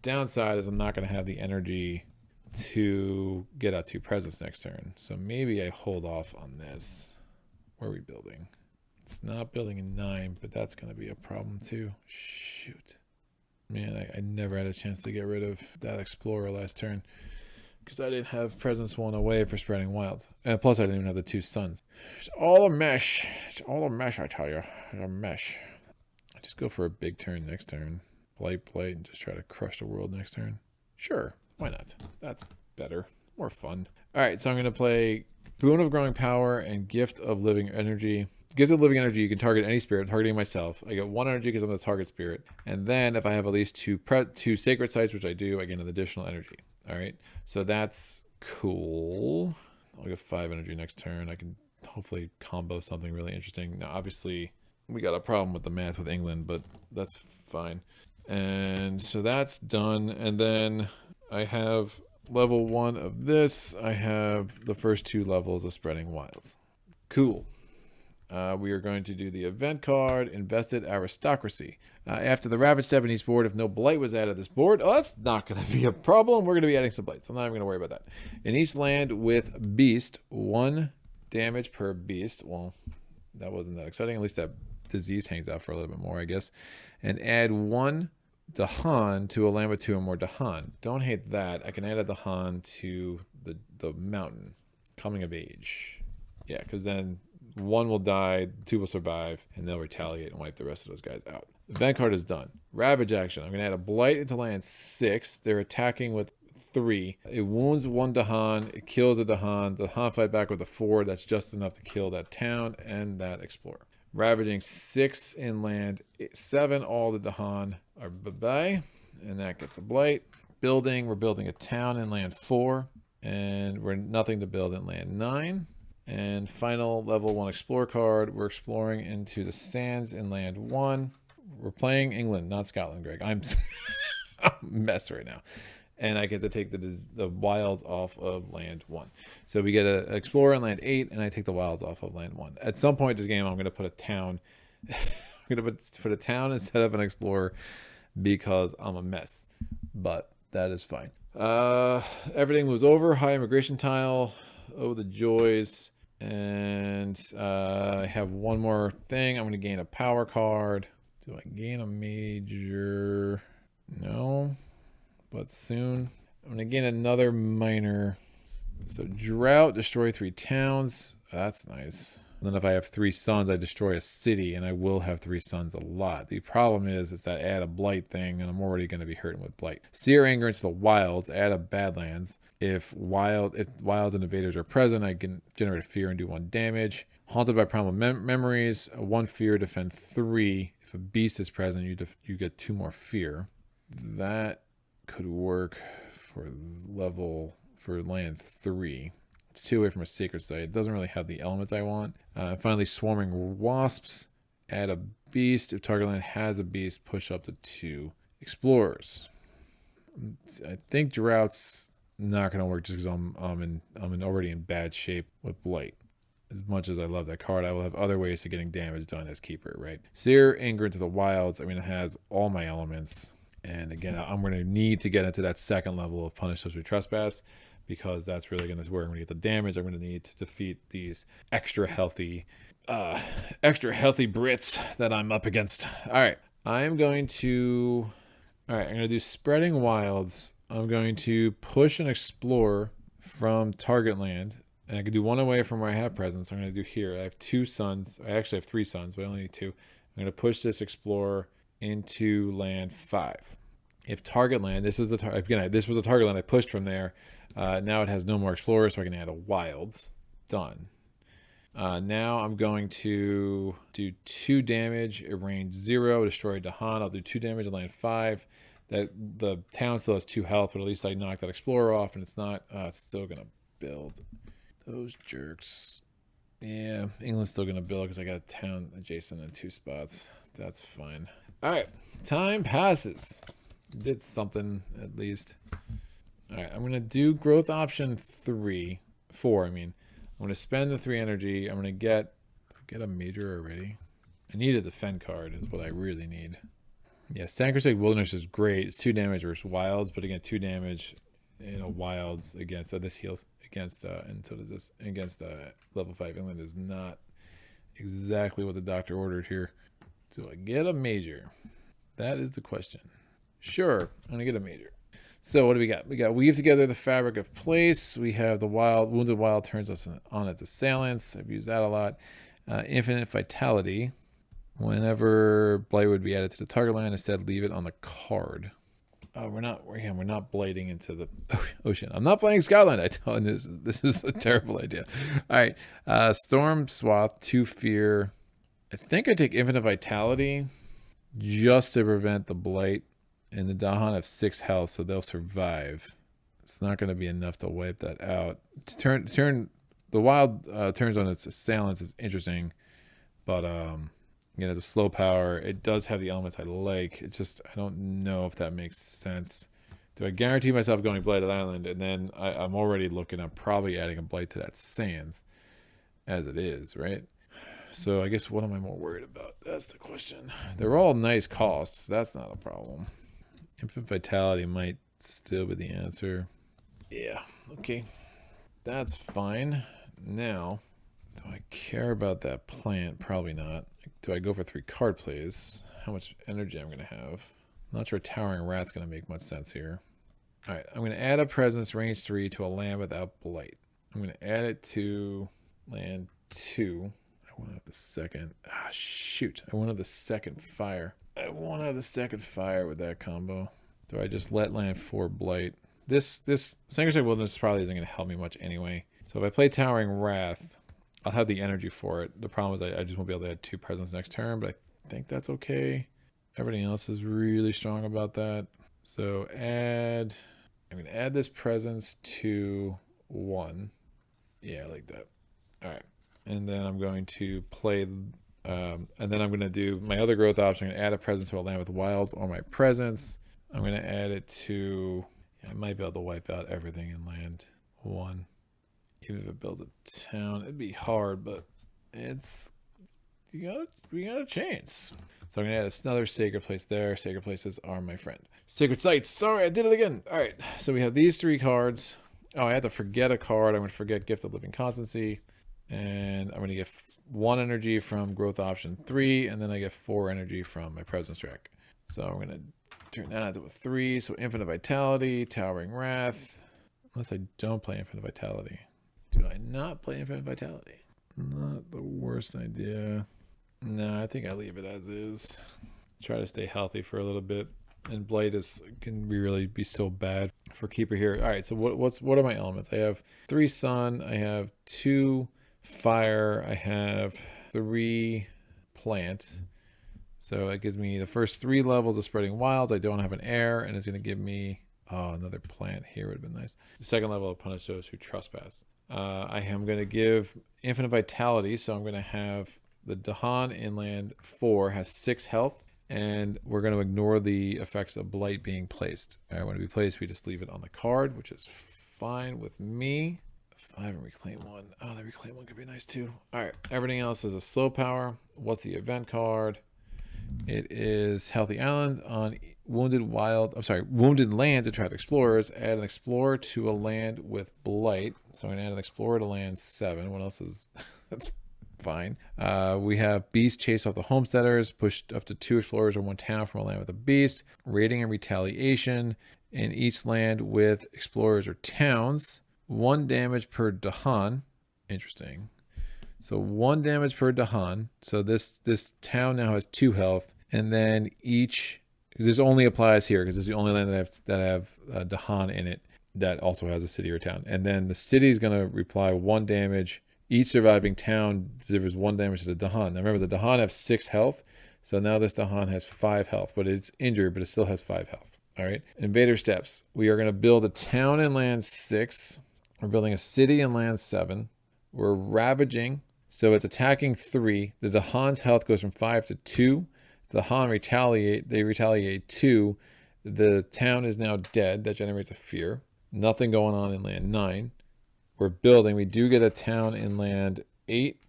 S1: downside is I'm not going to have the energy to get out 2 presence next turn. So maybe I hold off on this. Where are we building? It's not building in 9, but that's going to be a problem too. Shoot. Man, I never had a chance to get rid of that explorer last turn because I didn't have presence 1 away for spreading wilds. And plus I didn't even have the 2 suns. It's all a mesh. It's all a mesh, I tell you. It's a mesh. I just go for a big turn next turn. Blight, and just try to crush the world next turn. Sure. Why not? That's better. More fun. All right, so I'm going to play Boon of Growing Power and Gift of Living Energy. Gift of Living Energy, you can target any spirit, targeting myself. I get 1 energy because I'm the target spirit. And then if I have at least 2 Sacred Sites, which I do, I get an additional energy. All right, so that's cool. I'll get 5 energy next turn. I can hopefully combo something really interesting. Now, obviously, we got a problem with the math with England, but that's fine. And so that's done. And then I have level 1 of this. I have the first 2 levels of Spreading Wilds. Cool. We are going to do the event card, Invested Aristocracy. After the Ravaged 70s board, if no blight was added to this board, that's not going to be a problem. We're going to be adding some blights. I'm not even going to worry about that. In each land with Beast, 1 damage per Beast. Well, that wasn't that exciting. At least that disease hangs out for a little bit more, I guess. And add 1 Dahan to a land with 2 or more Dahan. Don't hate that. I can add a Dahan to the mountain. Coming of Age. Yeah, because then 1 will die, 2 will survive, and they'll retaliate and wipe the rest of those guys out. The event card is done. Ravage action. I'm going to add a blight into land 6. They're attacking with 3. It wounds 1 Dahan. It kills a Dahan. The Dahan fight back with a 4. That's just enough to kill that town and that explorer. Ravaging 6 in land 7. All the Dahan are bye-bye. And that gets a blight. Building. We're building a town in land 4. And we're nothing to build in land 9. And final level 1 explore card. We're exploring into the sands in land 1. We're playing England, not Scotland, Greg. I'm a mess right now. And I get to take the wilds off of land 1. So we get an explorer in land 8, and I take the wilds off of land 1. At some point in this game, I'm going to put a town. I'm going to put a town instead of an explorer because I'm a mess. But that is fine. Everything moves over. High immigration tile. Oh, the joys. And I have one more thing. I'm going to gain a power card. Do I gain a major? No. But soon. I'm going to gain another minor. So drought, destroy 3 towns. That's nice. And then if I have 3 suns, I destroy a city, and I will have 3 suns a lot. The problem is it's that add a blight thing, and I'm already going to be hurting with blight. Sear anger into the wilds, add a badlands. If wilds and invaders are present, I can generate a fear and do 1 damage. Haunted by primal memories, 1 fear, defend 3. If a beast is present, you get 2 more fear. That could work for land 3. It's 2 away from a sacred site. It doesn't really have the elements I want. Finally, swarming wasps. Add a beast. If target land has a beast, push up to 2. Explorers. I think drought's not going to work just because I'm already in bad shape with blight. As much as I love that card, I will have other ways to getting damage done as keeper, right? Sear anger into the wilds. I mean, it has all my elements. And again, I'm going to need to get into that second level of punish those with trespass, because that's really going to where I'm going to get the damage. I'm going to need to defeat these extra healthy Brits that I'm up against. All right, I'm going to do spreading wilds. I'm going to push and explore from target land, and I can do 1 away from where I have presence. I'm going to do here. I have 2 suns. I actually have 3 suns, but I only need 2. I'm going to push this explorer into land 5. If target land, this was a target land I pushed from there. Now it has no more explorers, so I can add a wilds. Done. Now I'm going to do 2 damage at range 0, destroy Dahan. I'll do 2 damage at land 5. That the town still has 2 health, but at least I knocked that explorer off, and it's not. It's still gonna build. Those jerks. Yeah, England's still gonna build because I got a town adjacent in 2 spots. That's fine. All right, time passes. Did something at least. All right, I'm gonna do growth option 4. I mean, I'm gonna spend the 3 energy. I'm gonna get a major already. I need a defend card is what I really need. Yeah, Sacrosanct Wilderness is great. It's 2 damage versus wilds, but again, 2 damage in a wilds against this heals against and so does this against level 5 England is not exactly what the doctor ordered here. Do I get a major? That is the question. Sure, I'm gonna get a major. So what do we got? We got weave together the fabric of place. We have the wounded wild turns us on its assailants. I've used that a lot. Infinite vitality. Whenever blight would be added to the target land, instead leave it on the card. We're not blighting into the ocean. I'm not playing Scotland. I tell you, this is a terrible idea. All right, storm swath 2 fear. I think I take infinite vitality just to prevent the blight. And the Dahan have 6 health, so they'll survive. It's not going to be enough to wipe that out. Turn the wild turns on its assailants is interesting, but the slow power, it does have the elements I like. It's just I don't know if that makes sense. Do I guarantee myself going blighted island, and then I'm already looking at probably adding a blight to that sands, as it is, right? So I guess what am I more worried about? That's the question. They're all nice costs. That's not a problem. Infinite vitality might still be the answer. Yeah, okay. That's fine. Now, do I care about that plant? Probably not. Do I go for 3 card plays? How much energy I'm going to have? I'm not sure Towering Rat's going to make much sense here. All right, I'm going to add a presence range 3 to a land without blight. I'm going to add it to land 2. I want to have the second. Shoot. I want to have the second fire. I won't have the second fire with that combo. Do I just let land 4 blight? This Sanguinary Wilderness probably isn't going to help me much anyway. So if I play Towering Wrath, I'll have the energy for it. The problem is I just won't be able to add 2 presence next turn, but I think that's okay. Everything else is really strong about that. So I'm going to add this presence to 1. Yeah, I like that. All right. And then I'm going to play, and then I'm going to do my other growth option. I'm going to add a presence to a land with wilds or my presence. I'm going to add it to, yeah, I might be able to wipe out everything in land 1. Even if it builds a town, it'd be hard, but it's, we got a chance. So I'm going to add another sacred place there. Sacred places are my friend. Sacred sites. Sorry, I did it again. All right. So we have these 3 cards. Oh, I had to forget a card. I'm going to forget Gift of Living Constancy. And I'm going to get 1 energy from growth option 3. And then I get 4 energy from my presence track. So I'm going to turn that into a 3. So Infinite Vitality, Towering Wrath. Unless I don't play Infinite Vitality. Do I not play Infinite Vitality? Not the worst idea. No, I think I leave it as is. Try to stay healthy for a little bit. And blight can really be so bad for keeper here. All right, so what are my elements? I have 3 sun. I have 2 fire. I have 3 plant. So it gives me the first 3 levels of spreading wilds. I don't have an air, and it's going to give me another plant here would have been nice. The second level of punish those who trespass. I am going to give infinite vitality, so I'm going to have the Dahan inland 4 has 6 health, and we're going to ignore the effects of blight being placed. All right, when it be placed, we just leave it on the card, which is fine with me. 5 and reclaim 1. Oh, the reclaim 1 could be nice too. All right, everything else is a slow power. What's the event card? It is Healthy Island on wounded lands attract explorers. Add an explorer to a land with blight. So I'm going to add an explorer to land 7. What else is that's fine. We have beast chase off the homesteaders, pushed up to 2 explorers or 1 town from a land with a beast. Raiding and retaliation in each land with explorers or towns. 1 damage per Dahan. Interesting. So 1 damage per Dahan. So this town now has 2 health, and then this only applies here because it's the only land that have Dahan in it that also has a city or town. And then the city is going to reply 1 damage. Each surviving town delivers 1 damage to the Dahan. Now remember, the Dahan have 6 health, so now this Dahan has 5 health, but it's injured, but it still has 5 health. All right. Invader steps. We are going to build a town in land 6. We're building a city in land 7. We're ravaging. So it's attacking 3. The Dahan's health goes from 5 to 2. The Dahan retaliate 2. The town is now dead. That generates a fear. Nothing going on in land 9. We're building. We do get a town in land 8.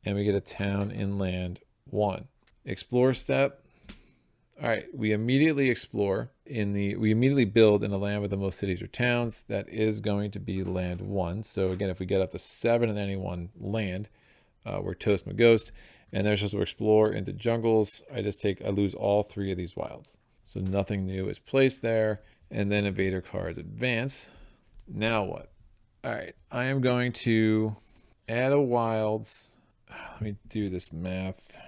S1: And we get a town in land 1. Explore step. All right. We immediately explore. We immediately build in a land with the most cities or towns. That is going to be land 1. So again, if we get up to 7 in any one land, we're toast my ghost, and there's just to explore into jungles. I lose all 3 of these wilds, so nothing new is placed there. And then invader cards advance. Now what? All right, I am going to add a wilds. Let me do this math.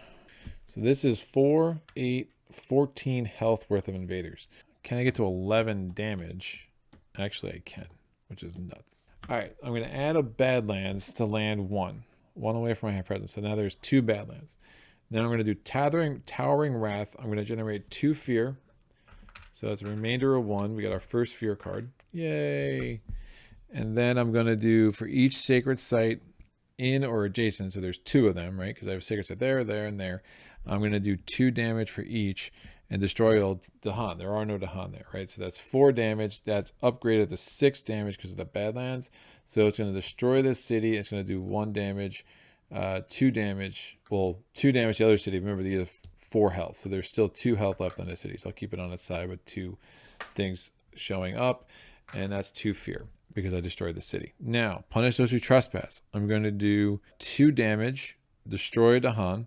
S1: So this is 4, 8, 14 health worth of invaders. Can I get to 11 damage? Actually, I can, which is nuts. All right, I'm going to add a badlands to land 1. 1 away from my high presence. So now there's 2 badlands. Now I'm going to do towering wrath. I'm going to generate 2 fear. So that's a remainder of 1. We got our first fear card. Yay. And then I'm going to do for each sacred site in or adjacent. So there's 2 of them, right? Because I have a sacred site there, there, and there. I'm going to do 2 damage for each and destroy all Dahan. There are no Dahan there, right? So that's 4 damage. That's upgraded to 6 damage because of the badlands. So it's going to destroy this city. It's going to do 1 damage, 2 damage. Well, 2 damage to the other city. Remember, these have 4 health. So there's still 2 health left on this city. So I'll keep it on its side with 2 things showing up. And that's 2 fear because I destroyed the city. Now, punish those who trespass. I'm going to do 2 damage, destroy Dahan,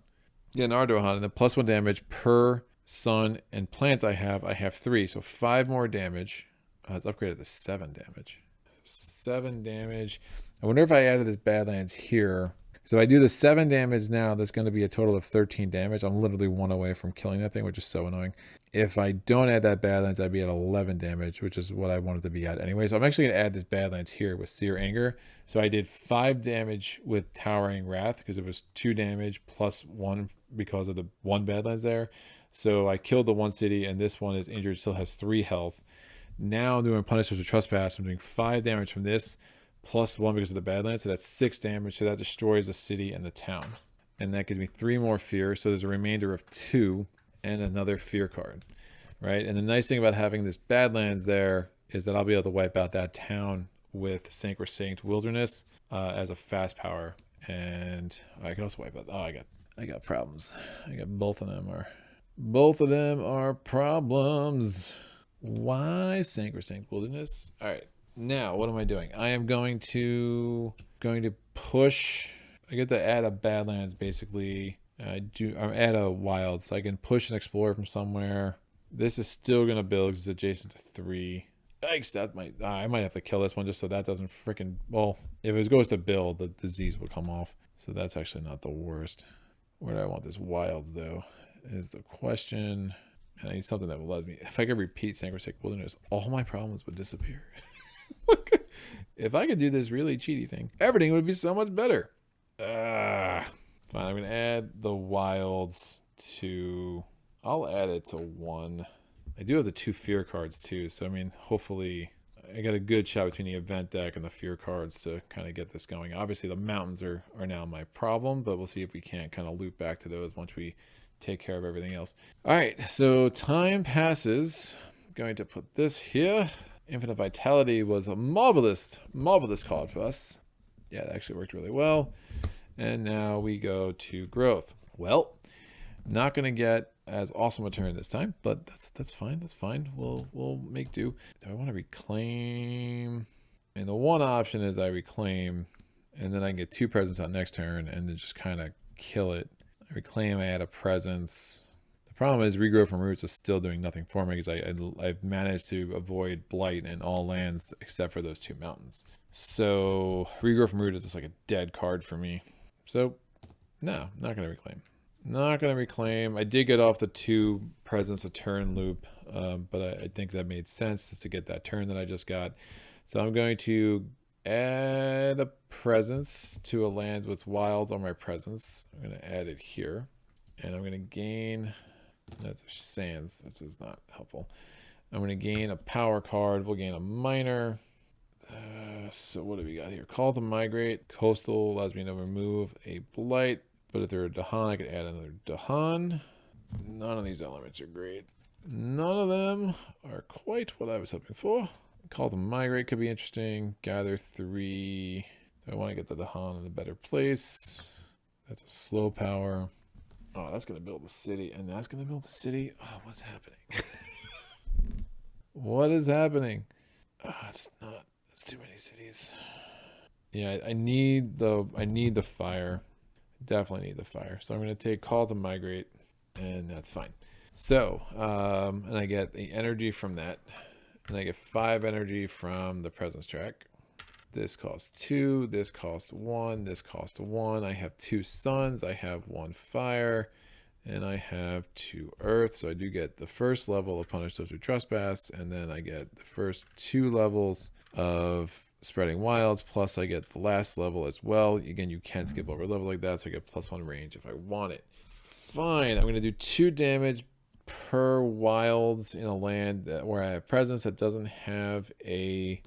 S1: get an Dahan, and then plus 1 damage per sun and plant I have 3. So 5 more damage. It's upgraded to 7 damage. 7 damage. I wonder if I added this badlands here. So if I do the 7 damage now, that's going to be a total of 13 damage. I'm literally 1 away from killing that thing, which is so annoying. If I don't add that badlands, I'd be at 11 damage, which is what I wanted to be at anyway. So I'm actually going to add this badlands here with Seer Anger. So I did 5 damage with Towering Wrath because it was 2 damage plus 1 because of the 1 badlands there. So I killed the 1 city, and this one is injured, still has 3 health. Now I'm doing Punish Those Who Trespass. I'm doing 5 damage from this, +1 because of the badlands. So that's 6 damage. So that destroys the city and the town. And that gives me 3 more fear. So there's a remainder of 2 and another fear card. Right? And the nice thing about having this badlands there is that I'll be able to wipe out that town with Sacrosanct Wilderness as a fast power. And I can also wipe out... Oh, I got problems. I got both of them are problems. Why Sacrosanct Wilderness? All right. Now, what am I doing? I am going to push. I get to add a badlands basically. I add a wild, so I can push and explore from somewhere. This is still gonna build because it's adjacent to 3. Yikes! That might I might have to kill this one just so that doesn't freaking. Well, if it goes to build, the disease will come off. So that's actually not the worst. Where do I want this wilds though? Is the question. And I need something that will let me. If I could repeat Sacrosanct Wilderness, all my problems would disappear. If I could do this really cheaty thing, everything would be so much better. Fine, I'm gonna add the wilds to. I'll add it to 1. I do have the 2 fear cards too, so I mean, hopefully, I got a good shot between the event deck and the fear cards to kind of get this going. Obviously, the mountains are now my problem, but we'll see if we can't kind of loop back to those once we take care of everything else. All right, so time passes. I'm going to put this here. Infinite Vitality was a marvelous card for us. Yeah, that actually worked really well. And now we go to growth. Well, not going to get as awesome a turn this time, but that's fine. That's fine. We'll make do. Do I want to reclaim? And the one option is I reclaim, and then I can get 2 presents on next turn, and then just kind of kill it. I reclaim. I add a presence. The problem is regrow from roots is still doing nothing for me because I've managed to avoid blight in all lands except for those 2 mountains. So regrow from root is just like a dead card for me. So no, not going to reclaim. Not going to reclaim. I did get off the 2 presence a turn loop, but I think that made sense just to get that turn that I just got. So I'm going to add a presence to a land with wilds on my presence. I'm going to add it here, and I'm going to gain. That's sands. This is not helpful. I'm going to gain a power card. We'll gain a minor. So what do we got here? Call to migrate. Coastal allows me to remove a blight. But if they're a Dahan, I could add another Dahan. None of these elements are great. None of them are quite what I was hoping for. Call to migrate could be interesting. Gather 3. Do I want to get the Dahan in a better place? That's a slow power. Oh, that's going to build the city. And that's going to build the city. Oh, what's happening? What is happening? Oh, it's not. It's too many cities. Yeah, I need the fire. Definitely need the fire. So I'm going to take call to migrate, and that's fine. So, and I get the energy from that, and I get 5 energy from the presence track. This costs 2, this costs 1, this costs 1. I have 2 suns, I have 1 fire, and I have 2 earth. So I do get the first level of punish those who trespass, and then I get the first 2 levels of spreading wilds, plus I get the last level as well. Again, you can skip over a level like that, so I get +1 range if I want it. Fine, I'm going to do 2 damage per wilds in a land where I have presence that doesn't have a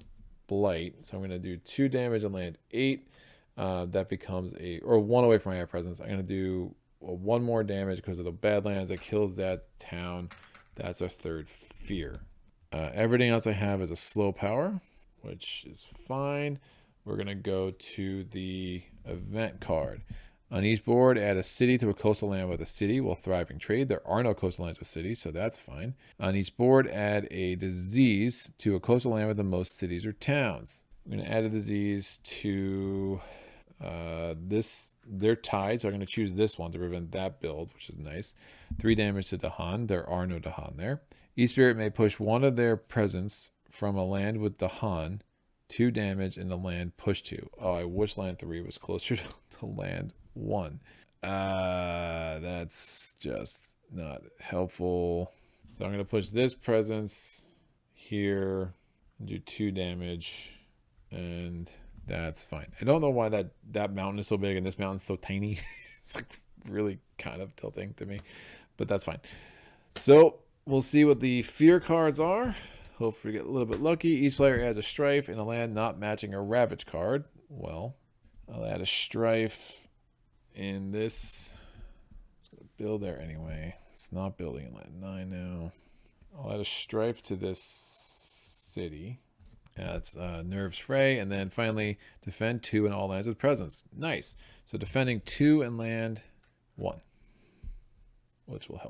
S1: blight. So I'm going to do 2 damage on land 8. That becomes or 1 away from my presence. I'm going to do 1 more damage because of the badlands that kills that town. That's our 3rd fear. Everything else I have is a slow power, which is fine. We're going to go to the event card. On each board, add a city to a coastal land with a city will thriving trade. There are no coastal lands with cities, so that's fine. On each board, add a disease to a coastal land with the most cities or towns. I'm going to add a disease to this. They're tied, so I'm going to choose this one to prevent that build, which is nice. 3 damage to Dahan. There are no Dahan there. E-Spirit may push one of their presence from a land with Dahan, 2 damage in the land push to. Oh, I wish land 3 was closer to land 1. That's just not helpful. So I'm going to push this presence here and do 2 damage, and that's fine. I don't know why that mountain is so big and this mountain's so tiny. It's like really kind of tilting to me, but that's fine. So we'll see what the fear cards are. hopefully get a little bit lucky. Each player adds a strife in a land not matching a ravage card. Well, I'll add a strife in this. It's going to build there anyway. It's not building in land 9 now. I'll add a strife to this city. That's Nerves Fray. And then finally, defend 2 in all lands with presence. Nice. So defending 2 in land 1, which will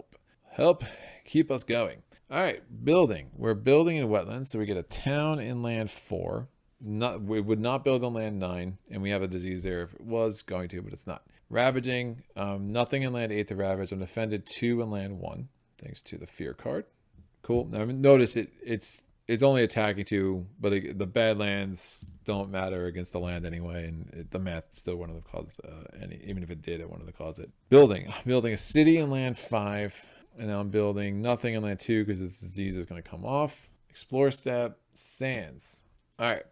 S1: help keep us going. All right, building. We're building in wetlands, so we get a town in land 4. We would not build in land 9, and we have a disease there if it was going to, but it's not. Ravaging, nothing in land 8 to ravage. I'm defended 2 in land 1, thanks to the fear card. Cool. Now notice it's only attacking 2, but the badlands don't matter against the land anyway, and the math still one of the cause. Even if it did, it one of the cause it. Building. I'm building a city in land 5. And now I'm building nothing in land 2 because this disease is going to come off. Explore step, sands. All right.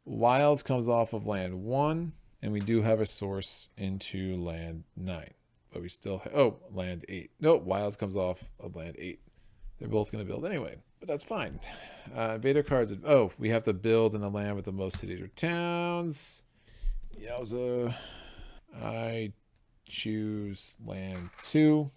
S1: Wilds comes off of land 1, and we do have a source into land 9. But we still have, land 8. Nope, wilds comes off of land 8. They're both going to build anyway, but that's fine. Invader cards, we have to build in a land with the most cities or towns. Yowza. I choose land 2.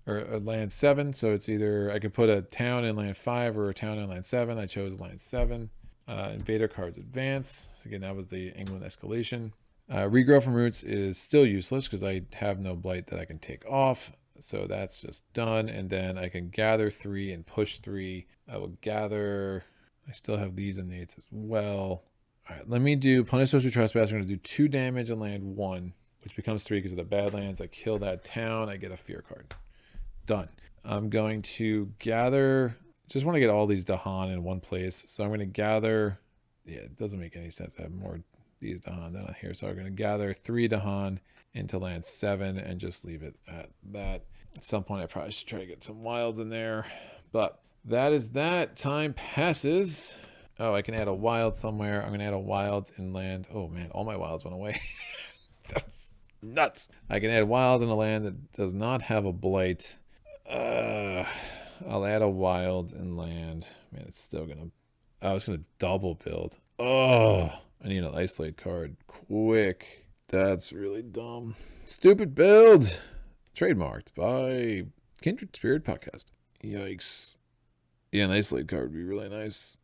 S1: Or land 7, so it's either I could put a town in land 5 or a town in land 7. I chose land 7. Invader cards advance. Again, that was the England escalation. Regrow from roots is still useless because I have no blight that I can take off. So that's just done. And then I can gather 3 and push 3. I will gather. I still have these innates as well. All right, let me do punish social trespass. I'm going to do 2 damage in land 1, which becomes 3 because of the badlands. I kill that town. I get a fear card. Done. I'm going to gather, just want to get all these Dahan in one place. So I'm going to gather, it doesn't make any sense to have more these Dahan than here. So I'm going to gather 3 Dahan into land 7 and just leave it at that. At some point I probably should try to get some wilds in there, but that is that. Time passes. Oh, I can add a wild somewhere. I'm going to add a wild in land. Oh man, all my wilds went away. That's nuts. I can add wilds in a land that does not have a blight. I'll add a wild in land. Man, it's still gonna. I was gonna double build. Oh, I need an isolate card quick. That's really dumb. Stupid build. Trademarked by Kindred Spirit Podcast. Yikes. Yeah, an isolate card would be really nice.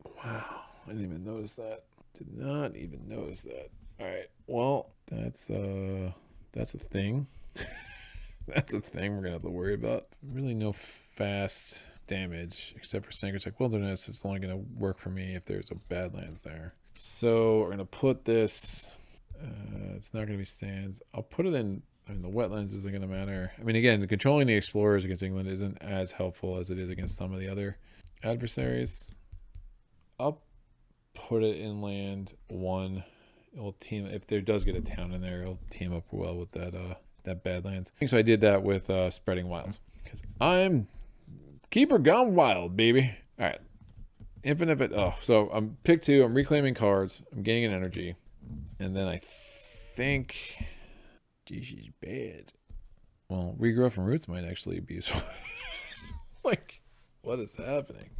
S1: Wow, I didn't even notice that. Did not even notice that. All right. Well, that's a thing. That's a thing we're gonna have to worry about. Really no fast damage except for Sankertech Wilderness. It's only gonna work for me if there's a badlands there. So we're gonna put this. It's not gonna be sands. I'll put it in. I mean, the wetlands isn't gonna matter. I mean, again, controlling the explorers against England isn't as helpful as it is against some of the other adversaries. I'll put it in land 1. It will team if there does get a town in there. It'll team up well with that. That badlands. So I did that with spreading wilds because I'm keeper gone wild, baby. All right, infinite. So I'm pick 2. I'm reclaiming cards. I'm gaining an energy, and then I think, geez, she's bad. Well, regrow from roots might actually be useful. Like, what is happening?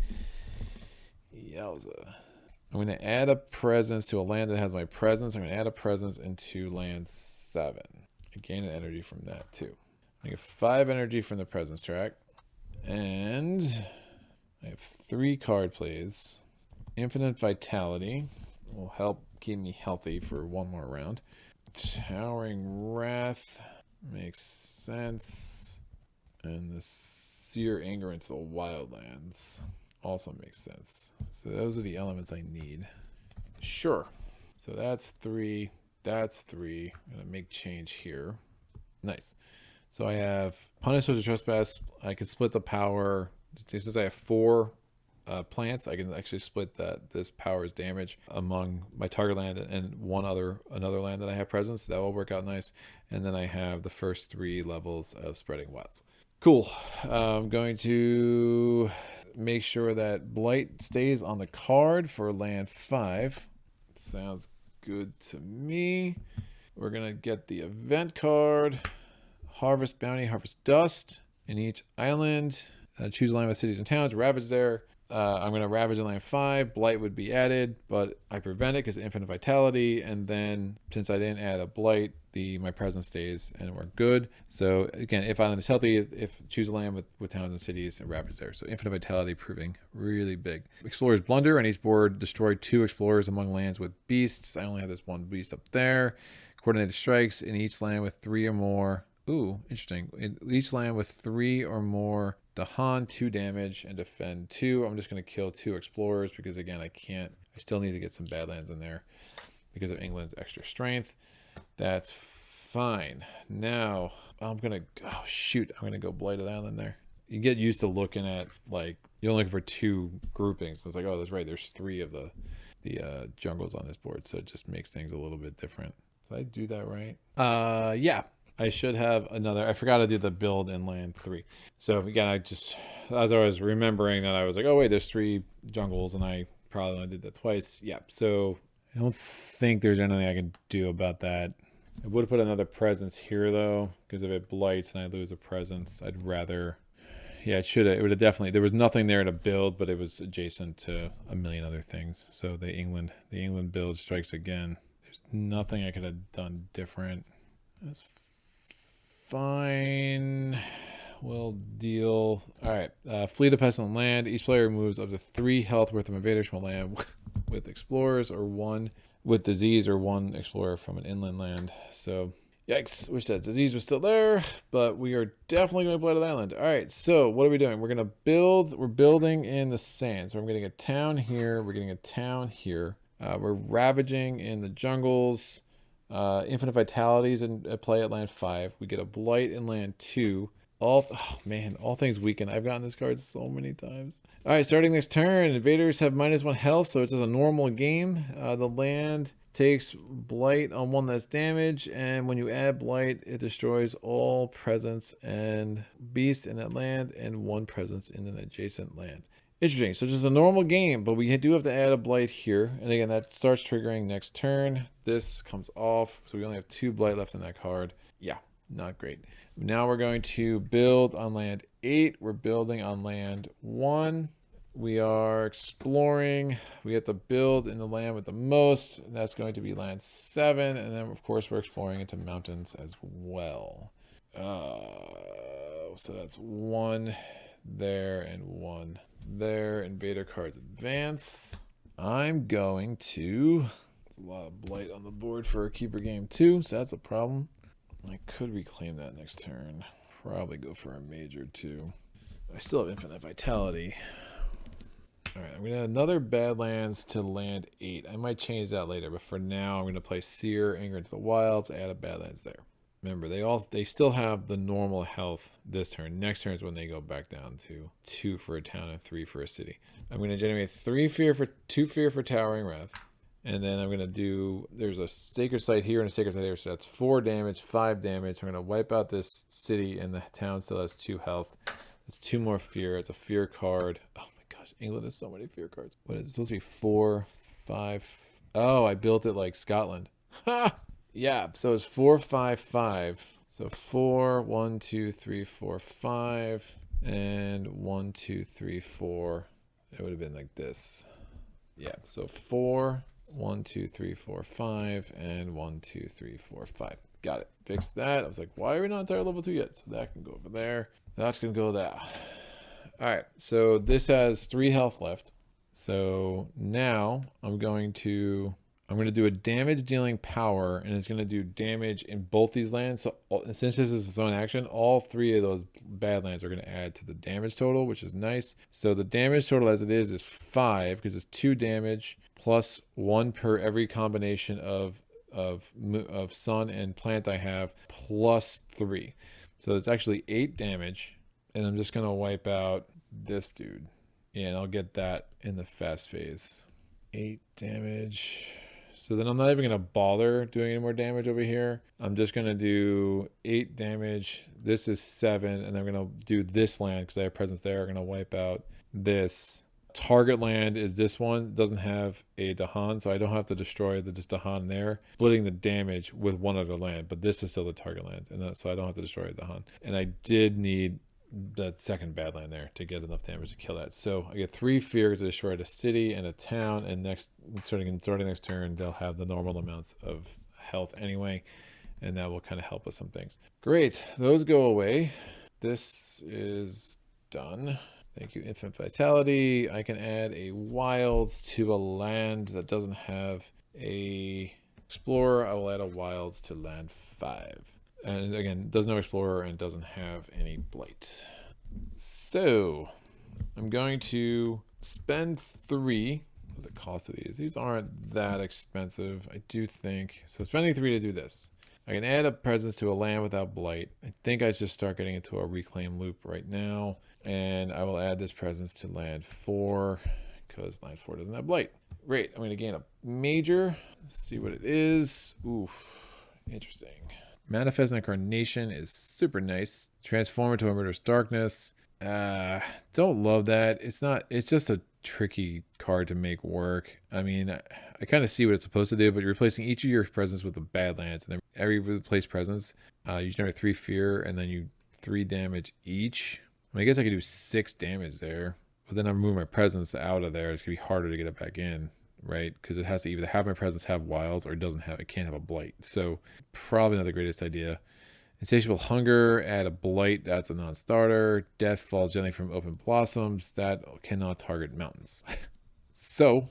S1: Yowza. I'm going to add a presence to a land that has my presence. I'm going to add a presence into land 7. I gain an energy from that too. I get 5 energy from the presence track. And I have 3 card plays. Infinite Vitality will help keep me healthy for 1 more round. Towering Wrath makes sense. And the Sear Anger into the Wildlands also makes sense. So those are the elements I need. Sure. So that's 3. That's 3. I'm going to make change here. Nice. So I have punish social trespass. I can split the power. Since I have 4 plants, I can actually split this power's damage among my target land and another land that I have presence. That will work out nice. And then I have the first 3 levels of spreading wilds. Cool. I'm going to make sure that blight stays on the card for land 5. Sounds good to me. We're gonna get the event card, harvest bounty, harvest dust in each island. Choose a line with cities and towns, ravage there. I'm going to ravage in land 5. Blight would be added, but I prevent it because infinite vitality. And then since I didn't add a blight, my presence stays and we're good. So again, if island is healthy, if choose a land with towns and cities and ravage there. So infinite vitality proving really big. Explorer's blunder. On each board, destroy 2 explorers among lands with beasts. I only have this 1 beast up there. Coordinated strikes in each land with 3 or more. Ooh, interesting. In each land with 3 or more, Dahan 2 damage and defend 2. I'm just going to kill 2 explorers because again, I still need to get some badlands in there because of England's extra strength. That's fine. Now I'm going to go Blighted Island there. You get used to looking at, like, you're looking for 2 groupings. It's like, oh, that's right. There's 3 of the jungles on this board. So it just makes things a little bit different. Did I do that right? Yeah. I should have another. I forgot to do the build in land 3. So again, as I was remembering that, I was like, oh wait, there's 3 jungles, and I probably only did that twice. Yeah. So I don't think there's anything I can do about that. I would have put another presence here though, because if it blights and I lose a presence, I'd rather. Yeah, it would have definitely. There was nothing there to build, but it was adjacent to a million other things. So the England build strikes again. There's nothing I could have done different. That's fine. We'll deal. All right. Fleet of pestilent land. Each player removes up to 3 health worth of invaders from a land with explorers, or 1 with disease, or 1 explorer from an inland land. So yikes. Wish that disease was still there, but we are definitely going to Blighted Island. All right. So what are we doing? We're going to build. We're building in the sand. So I'm getting a town here. We're getting a town here. We're ravaging in the jungles. Infinite vitalities at play at land 5. We get a blight in land 2. All things weaken. I've gotten this card so many times. All right, starting this turn, invaders have -1 health, so it's just a normal game. The land takes blight on 1 less damage, and when you add blight, it destroys all presence and beast in that land and 1 presence in an adjacent land. Interesting. So just a normal game, but we do have to add a blight here. And again, that starts triggering next turn. This comes off. So we only have 2 blight left in that card. Yeah, not great. Now we're going to build on land 8. We're building on land 1. We are exploring. We have to build in the land with the most. And that's going to be land 7. And then, of course, we're exploring into mountains as well. So that's 1 there and 1 there. Invader cards advance. I'm going to. There's a lot of blight on the board for a keeper game too, so that's a problem. I could reclaim that next turn. Probably go for a major too. I still have infinite vitality. All right, I'm gonna add another badlands to land 8. I might change that later, but for now I'm gonna play Seer, Anger into the Wilds, add a badlands there. Remember, they still have the normal health this turn. Next turn is when they go back down to 2 for a town and 3 for a city. I'm going to generate 2 fear for Towering Wrath. And then I'm going to do, there's a Sacred Site here and a Sacred Site here. So that's 4 damage, 5 damage. I'm going to wipe out this city, and the town still has 2 health. That's 2 more fear. It's a fear card. Oh my gosh, England has so many fear cards. What is it supposed to be? 4, 5. Oh, I built it like Scotland. Ha! Yeah, so it's 4, 5, 5. So 4, 1, 2, 3, 4, 5, and 1, 2, 3, 4. It would have been like this. Yeah, so 4, 1, 2, 3, 4, 5, and 1, 2, 3, 4, 5. Got it. Fixed that. I was like, why are we not entire level 2 yet? So that can go over there. That's going to go there. All right, so this has 3 health left. So now I'm going to do a damage dealing power, and it's going to do damage in both these lands. So since this is its own action, all 3 of those badlands are going to add to the damage total, which is nice. So the damage total as it is 5, because it's 2 damage plus 1 per every combination of sun and plant I have, plus 3. So it's actually 8 damage, and I'm just going to wipe out this dude. Yeah, and I'll get that in the fast phase. 8 damage. So then I'm not even going to bother doing any more damage over here. I'm just going to do 8 damage. This is 7. And I'm going to do this land because I have presence there. I'm going to wipe out this. Target land is this one. It doesn't have a Dahan, so I don't have to destroy the just Dahan there. Splitting the damage with one other land. But this is still the target land. And so I don't have to destroy a Dahan. And I did need that second badland there to get enough damage to kill that. So I get 3 fear to destroy a city and a town, and starting next turn, they'll have the normal amounts of health anyway, and that will kind of help with some things. Great, those go away. This is done. Thank you, Infinite Vitality. I can add a wilds to a land that doesn't have a explorer. I will add a wilds to land 5. And again, does no explorer and doesn't have any blight. So I'm going to spend 3. The cost of these aren't that expensive, I do think. So spending 3 to do this. I can add a presence to a land without blight. I think I should start getting into a reclaim loop right now. And I will add this presence to land 4 because land 4 doesn't have blight. Great, I'm going to gain a major. Let's see what it is. Oof, interesting. Manifest Incarnation is super nice. Transform into a Murderous Darkness. Don't love that. It's just a tricky card to make work. I mean, I kind of see what it's supposed to do, but you're replacing each of your presence with a Badlands, and then every replaced presence, you generate 3 fear, and then you 3 damage each. I mean, I guess I could do 6 damage there, but then I'm moving my presence out of there. It's gonna be harder to get it back in, right? Because it has to either have my presence have wilds or it can't have a blight. So probably not the greatest idea. Insatiable Hunger, add a blight, that's a non-starter. Death falls gently from open blossoms, that cannot target mountains. So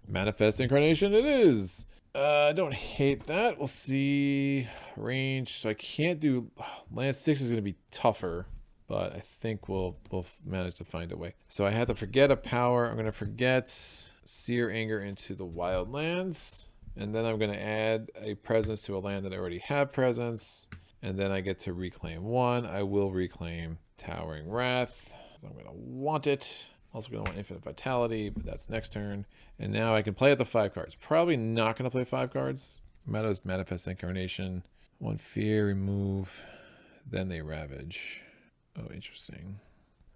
S1: Manifest Incarnation it is. I don't hate that. We'll see. Range, so I can't do land 6 is going to be tougher, but I think we'll manage to find a way. So I have to forget a power. I'm going to forget Sear Anger into the Wildlands, and then I'm going to add a presence to a land that I already have presence, and then I get to reclaim 1. I will reclaim Towering Wrath. So I'm going to want it. Also going to want Infinite Vitality, but that's next turn. And now I can play at the 5 cards. Probably not going to play 5 cards. Meadows Manifest Incarnation. 1 fear, remove, then they ravage. Oh, interesting.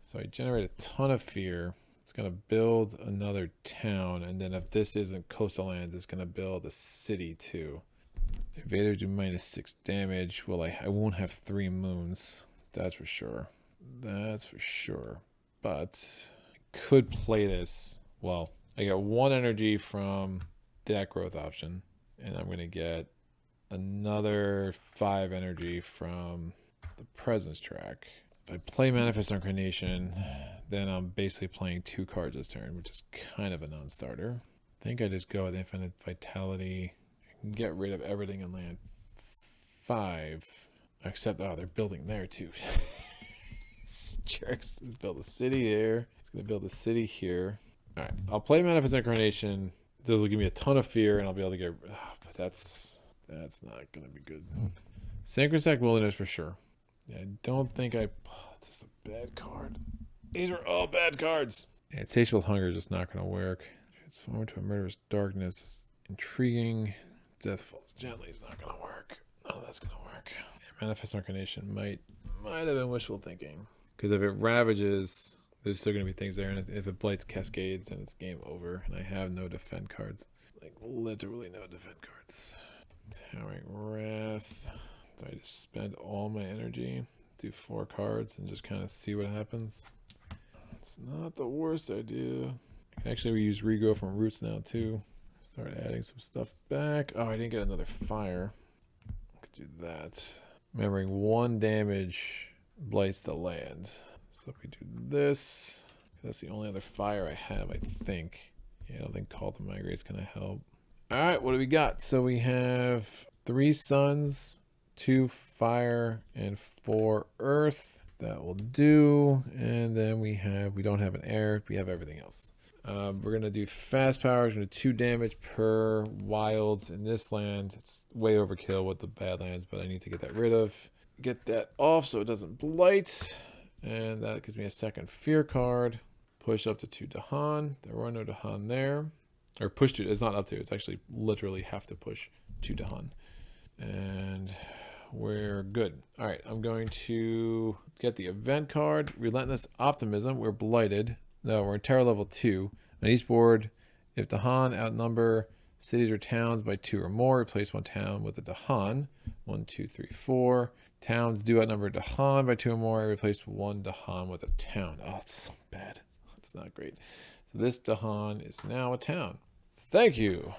S1: So I generate a ton of fear. It's going to build another town, and then if this isn't coastal lands, it's going to build a city too. Invaders do -6 damage. Well, I won't have 3 moons. That's for sure. That's for sure. But I could play this. Well, I got 1 energy from that growth option, and I'm going to get another 5 energy from the presence track. If I play Manifest Incarnation, then I'm basically playing 2 cards this turn, which is kind of a non-starter. I think I just go with Infinite Vitality. I can get rid of everything in land 5. Except, oh, they're building there too. Jerks. Let's build a city there. It's going to build a city here. Alright, I'll play Manifest Incarnation. This will give me a ton of fear, and I'll be able to get... but that's not going to be good. Sacred Wilderness for sure. Yeah, I don't think I... it's just a bad card. These are all bad cards. Yeah, Insatiable Hunger is just not going to work. Transform into a Murderous Darkness is intriguing. Death Falls Gently is not going to work. None of that's going to work. Yeah, Manifest Incarnation might have been wishful thinking. Because if it ravages, there's still going to be things there. And if it blights Cascades, then it's game over. And I have no defend cards. Like, literally no defend cards. Towering Wrath. Do I just spend all my energy, do 4 cards, and just kind of see what happens? It's not the worst idea. I can actually reuse Regrow from Roots now, too. Start adding some stuff back. Oh, I didn't get another fire. I could do that. Remembering 1 damage blights the land. So if we do this, that's the only other fire I have, I think. Yeah, I don't think Call to Migrate's going to help. All right, what do we got? So we have 3 suns, 2 fire, and 4 earth. That will do. And then we don't have an air. We have everything else. We're going to do fast power. We're going to do 2 damage per wilds in this land. It's way overkill with the badlands, but I need to get that rid of. Get that off so it doesn't blight. And that gives me a 2nd fear card. Push up to 2 Dahan. There were no Dahan there. Or push 2. It's not up to. It's actually literally have to push 2 Dahan. And we're good. All right, I'm going to get the event card. Relentless Optimism. We're blighted. No, we're in terror level 2. On each board, if Dahan outnumber Cities or towns by 2 or more. Replace one town with a Dahan. 1, 2, 3, 4. Towns do outnumber Dahan by 2 or more. Replace one Dahan with a town. Oh, it's so bad. It's not great. So this Dahan is now a town. Thank you.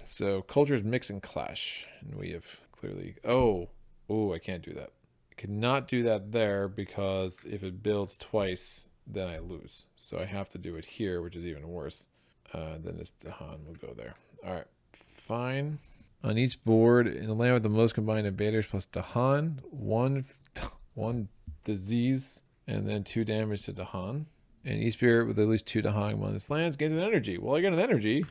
S1: So cultures mix and clash. And we have clearly... Oh, I can't do that. I cannot do that there because if it builds twice, then I lose. So I have to do it here, which is even worse. Then this Dahan will go there. All right, fine. On each board, in the land with the most combined invaders plus Dahan, one disease, and then 2 damage to Dahan. And each spirit with at least 2 Dahan on its lands gains an energy. Well, I got an energy.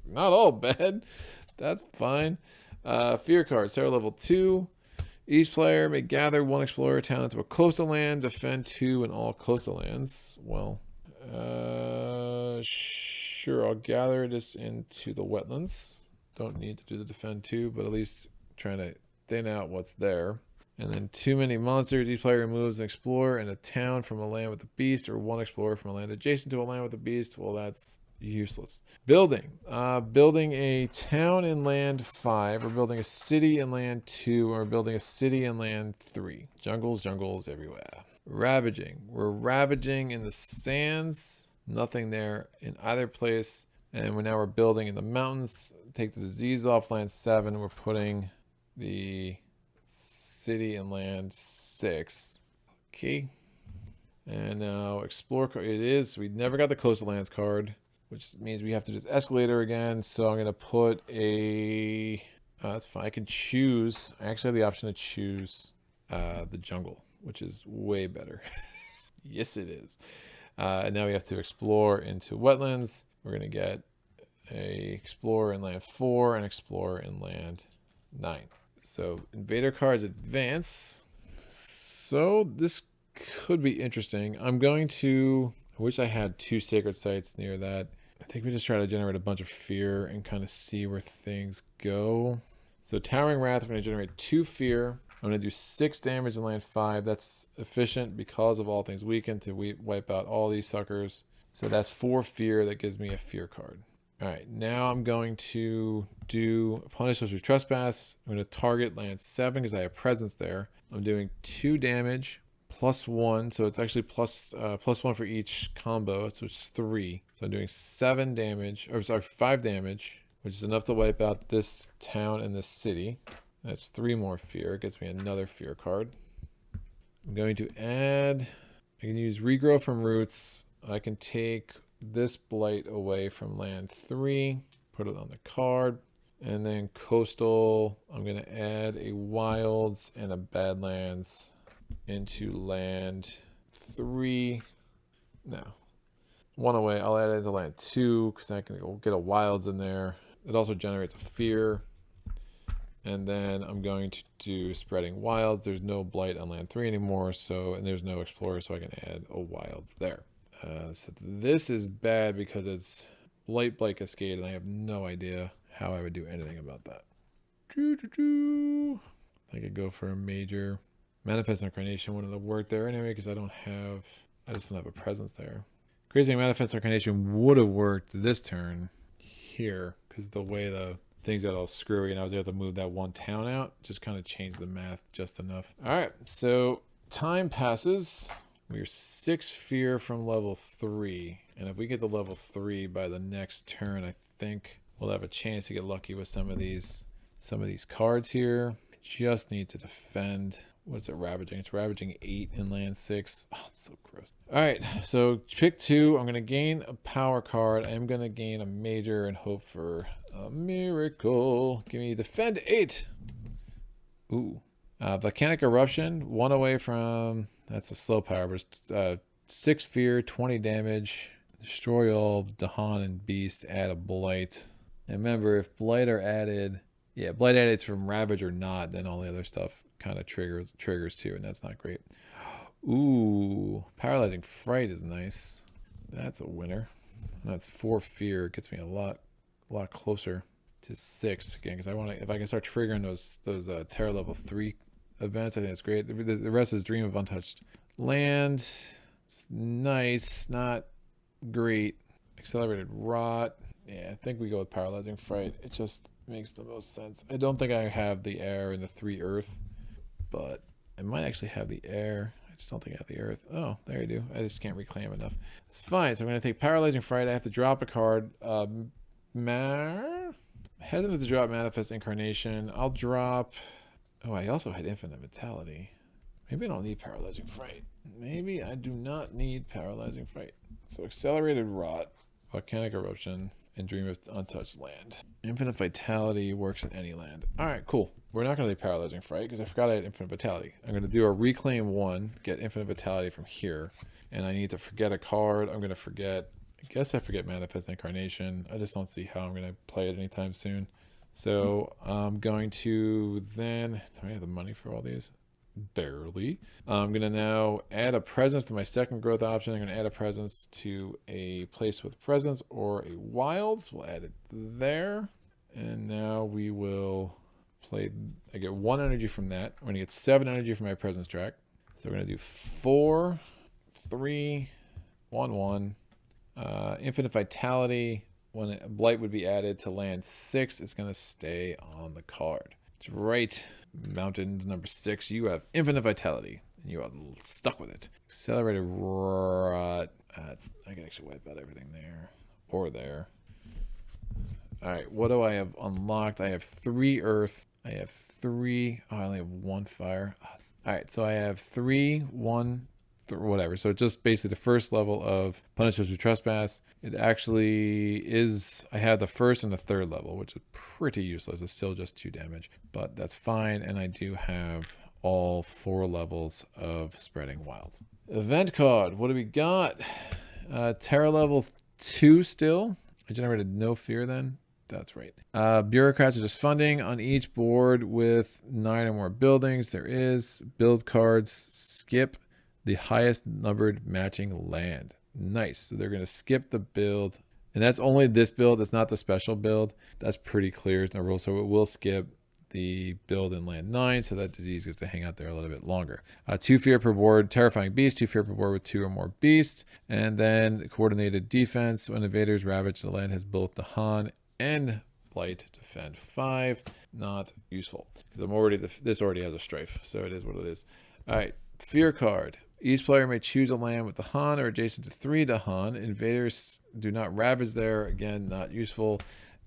S1: Not all bad. That's fine. Fear cards, Terror level 2. Each player may gather 1 explorer town into a coastal land, defend 2 in all coastal lands. Well, sure, I'll gather this into the wetlands. Don't need to do the defend 2, but at least trying to thin out what's there. And then too many monsters. Each player removes an explorer and a town from a land with a beast, or 1 explorer from a land adjacent to a land with a beast. Well, that's useless. Building. Building a town in land 5. We're building a city in land 2. Or building a city in land 3. Jungles everywhere. Ravaging. We're ravaging in the sands. Nothing there in either place. And we're building in the mountains. Take the disease off land 7. We're putting the city in land 6. Okay. And now explore. It is. We never got the coastal lands card, which means we have to just escalator again. So I'm going to put a... that's fine. I can choose. I actually have the option to choose the jungle, which is way better. Yes, it is. And now we have to explore into wetlands. We're going to get a explorer in land 4 and explorer in land 9. So invader cards advance. So this could be interesting. I'm going to... I wish I had 2 sacred sites near that. I think we just try to generate a bunch of fear and kind of see where things go. So Towering Wrath, I'm going to generate 2 fear. I'm going to do 6 damage in land 5. That's efficient because of all things weakened to wipe out all these suckers. So that's 4 fear. That gives me a fear card. All right, now I'm going to do Punish those who trespass. I'm going to target land 7 because I have presence there. I'm doing 2 damage. +1, so it's actually +1 for each combo, so it's 3. So I'm doing 7 damage, or sorry, 5 damage, which is enough to wipe out this town and this city. That's 3 more fear. It gets me another fear card. I'm going to add, I can use regrow from roots. I can take this blight away from land 3, put it on the card, and then coastal, I'm going to add a wilds and a badlands into land 3. No, 1 away. I'll add it to land 2 because I can go get a wilds in there. It also generates a fear. And then I'm going to do spreading wilds. There's no blight on land 3 anymore, and there's no explorer, so I can add a wilds there. So this is bad because it's blight cascade, and I have no idea how I would do anything about that. I could go for a major. Manifest Incarnation wouldn't have worked there anyway because I just don't have a presence there. Crazy Manifest Incarnation would have worked this turn here because the way the things got all screwy and I was able to move that 1 town out, just kind of changed the math just enough. All right, so time passes. We're 6 fear from level 3, and if we get to level 3 by the next turn, I think we'll have a chance to get lucky with some of these cards here. I just need to defend. What's it ravaging? It's ravaging 8 in land 6. Oh, it's so gross. All right, so pick 2. I'm going to gain a power card. I'm going to gain a major and hope for a miracle. Give me defend 8. Ooh. Volcanic Eruption, 1 away from... That's a slow power, but it's 6 fear, 20 damage. Destroy all Dahan and Beast, add a blight. And remember, if blight are added... Yeah, blight added from Ravage or not, then all the other stuff kind of triggers too, and that's not great. Ooh, Paralyzing Fright is nice. That's a winner. That's 4 fear. It gets me a lot closer to 6 again, because I want to. If I can start triggering those Terror level 3 events, I think that's great. The rest is Dream of Untouched Land. It's nice, not great. Accelerated Rot. Yeah, I think we go with Paralyzing Fright. It just makes the most sense. I don't think I have the air and the 3 earth, but I might actually have the air. I just don't think I have the earth. Oh, there I do. I just can't reclaim enough. It's fine. So I'm going to take Paralyzing Fright. I have to drop a card. Hesitant to drop Manifest Incarnation. I'll drop... Oh, I also had Infinite Vitality. Maybe I don't need Paralyzing Fright. Maybe I do not need Paralyzing Fright. So Accelerated Rot, Volcanic Eruption, and Dream of Untouched Land. Infinite Vitality works in any land. Alright, cool. We're not going to do Paralyzing Fright because I forgot I had Infinite Vitality. I'm going to do a Reclaim 1, get Infinite Vitality from here. And I need to forget a card. I'm going to forget... I guess I forget Manifest Incarnation. I just don't see how I'm going to play it anytime soon. So I'm going to then... Do I have the money for all these? Barely. I'm going to now add a presence to my second growth option. I'm going to add a presence to a place with presence or a wilds. We'll add it there. And now we will play... I get 1 energy from that. I'm going to get 7 energy from my presence track. So we're going to do 4, 3, 1, 1. Infinite Vitality. When blight would be added to land 6, it's going to stay on the card. That's right. Mountains number 6. You have Infinite Vitality, and you are stuck with it. Accelerated Rot. I can actually wipe out everything there or there. All right. What do I have unlocked? I have 3 earth. I have 3. Oh, I only have 1 fire. All right. So I have 3, 1. Whatever. So it's just basically the first level of Punishers Who Trespass. It actually is... I have the first and the third level, which is pretty useless. It's still just 2 damage, but that's fine. And I do have all 4 levels of Spreading Wilds. Event card. What do we got? Terror level 2 still. I generated no fear then. That's right. Bureaucrats are just funding on each board with 9 or more buildings. There is build cards. Skip the highest numbered matching land. Nice. So they're going to skip the build. And that's only this build. It's not the special build. That's pretty clear. It's no rule. So it will skip the build in land 9. So that disease gets to hang out there a little bit longer. 2 fear per board. Terrifying beast. 2 fear per board with 2 or more beasts. And then coordinated defense. When invaders ravage the land has both the Han and blight. Defend 5. Not useful. Because this already has a strife. So it is what it is. All right. Fear card. Each player may choose a land with the Han or adjacent to 3 to Han. Invaders do not ravage there. Again, not useful.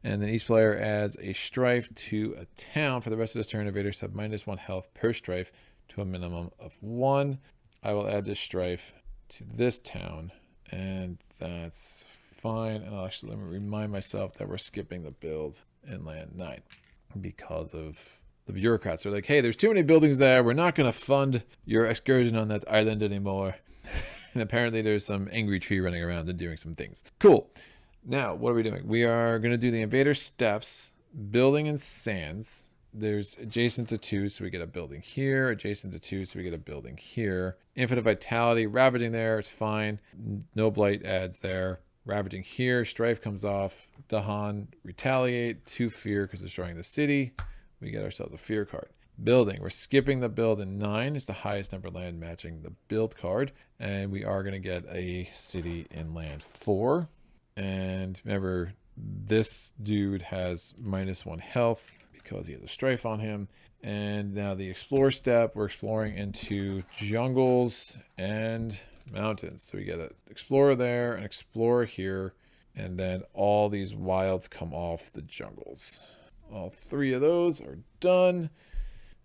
S1: And then each player adds a strife to a town. For the rest of this turn, invaders have -1 health per strife to a minimum of 1. I will add this strife to this town. And that's fine. And I'll actually let me remind myself that we're skipping the build in land 9 because of... The bureaucrats are like, hey, there's too many buildings there. We're not going to fund your excursion on that island anymore. And apparently there's some angry tree running around and doing some things. Cool. Now, what are we doing? We are going to do the invader steps, building in sands. There's adjacent to 2, so we get a building here. Adjacent to 2, so we get a building here. Infinite Vitality, ravaging there. It's fine. No blight adds there. Ravaging here. Strife comes off. Dahan, retaliate. 2 fear because destroying the city. We get ourselves a fear card. Building. We're skipping the build in 9. It's the highest number land matching the build card. And we are going to get a city in land 4. And remember, this dude has -1 health because he has a strife on him. And now the explore step, we're exploring into jungles and mountains. So we get an explorer there, an explorer here, and then all these wilds come off the jungles. All 3 of those are done.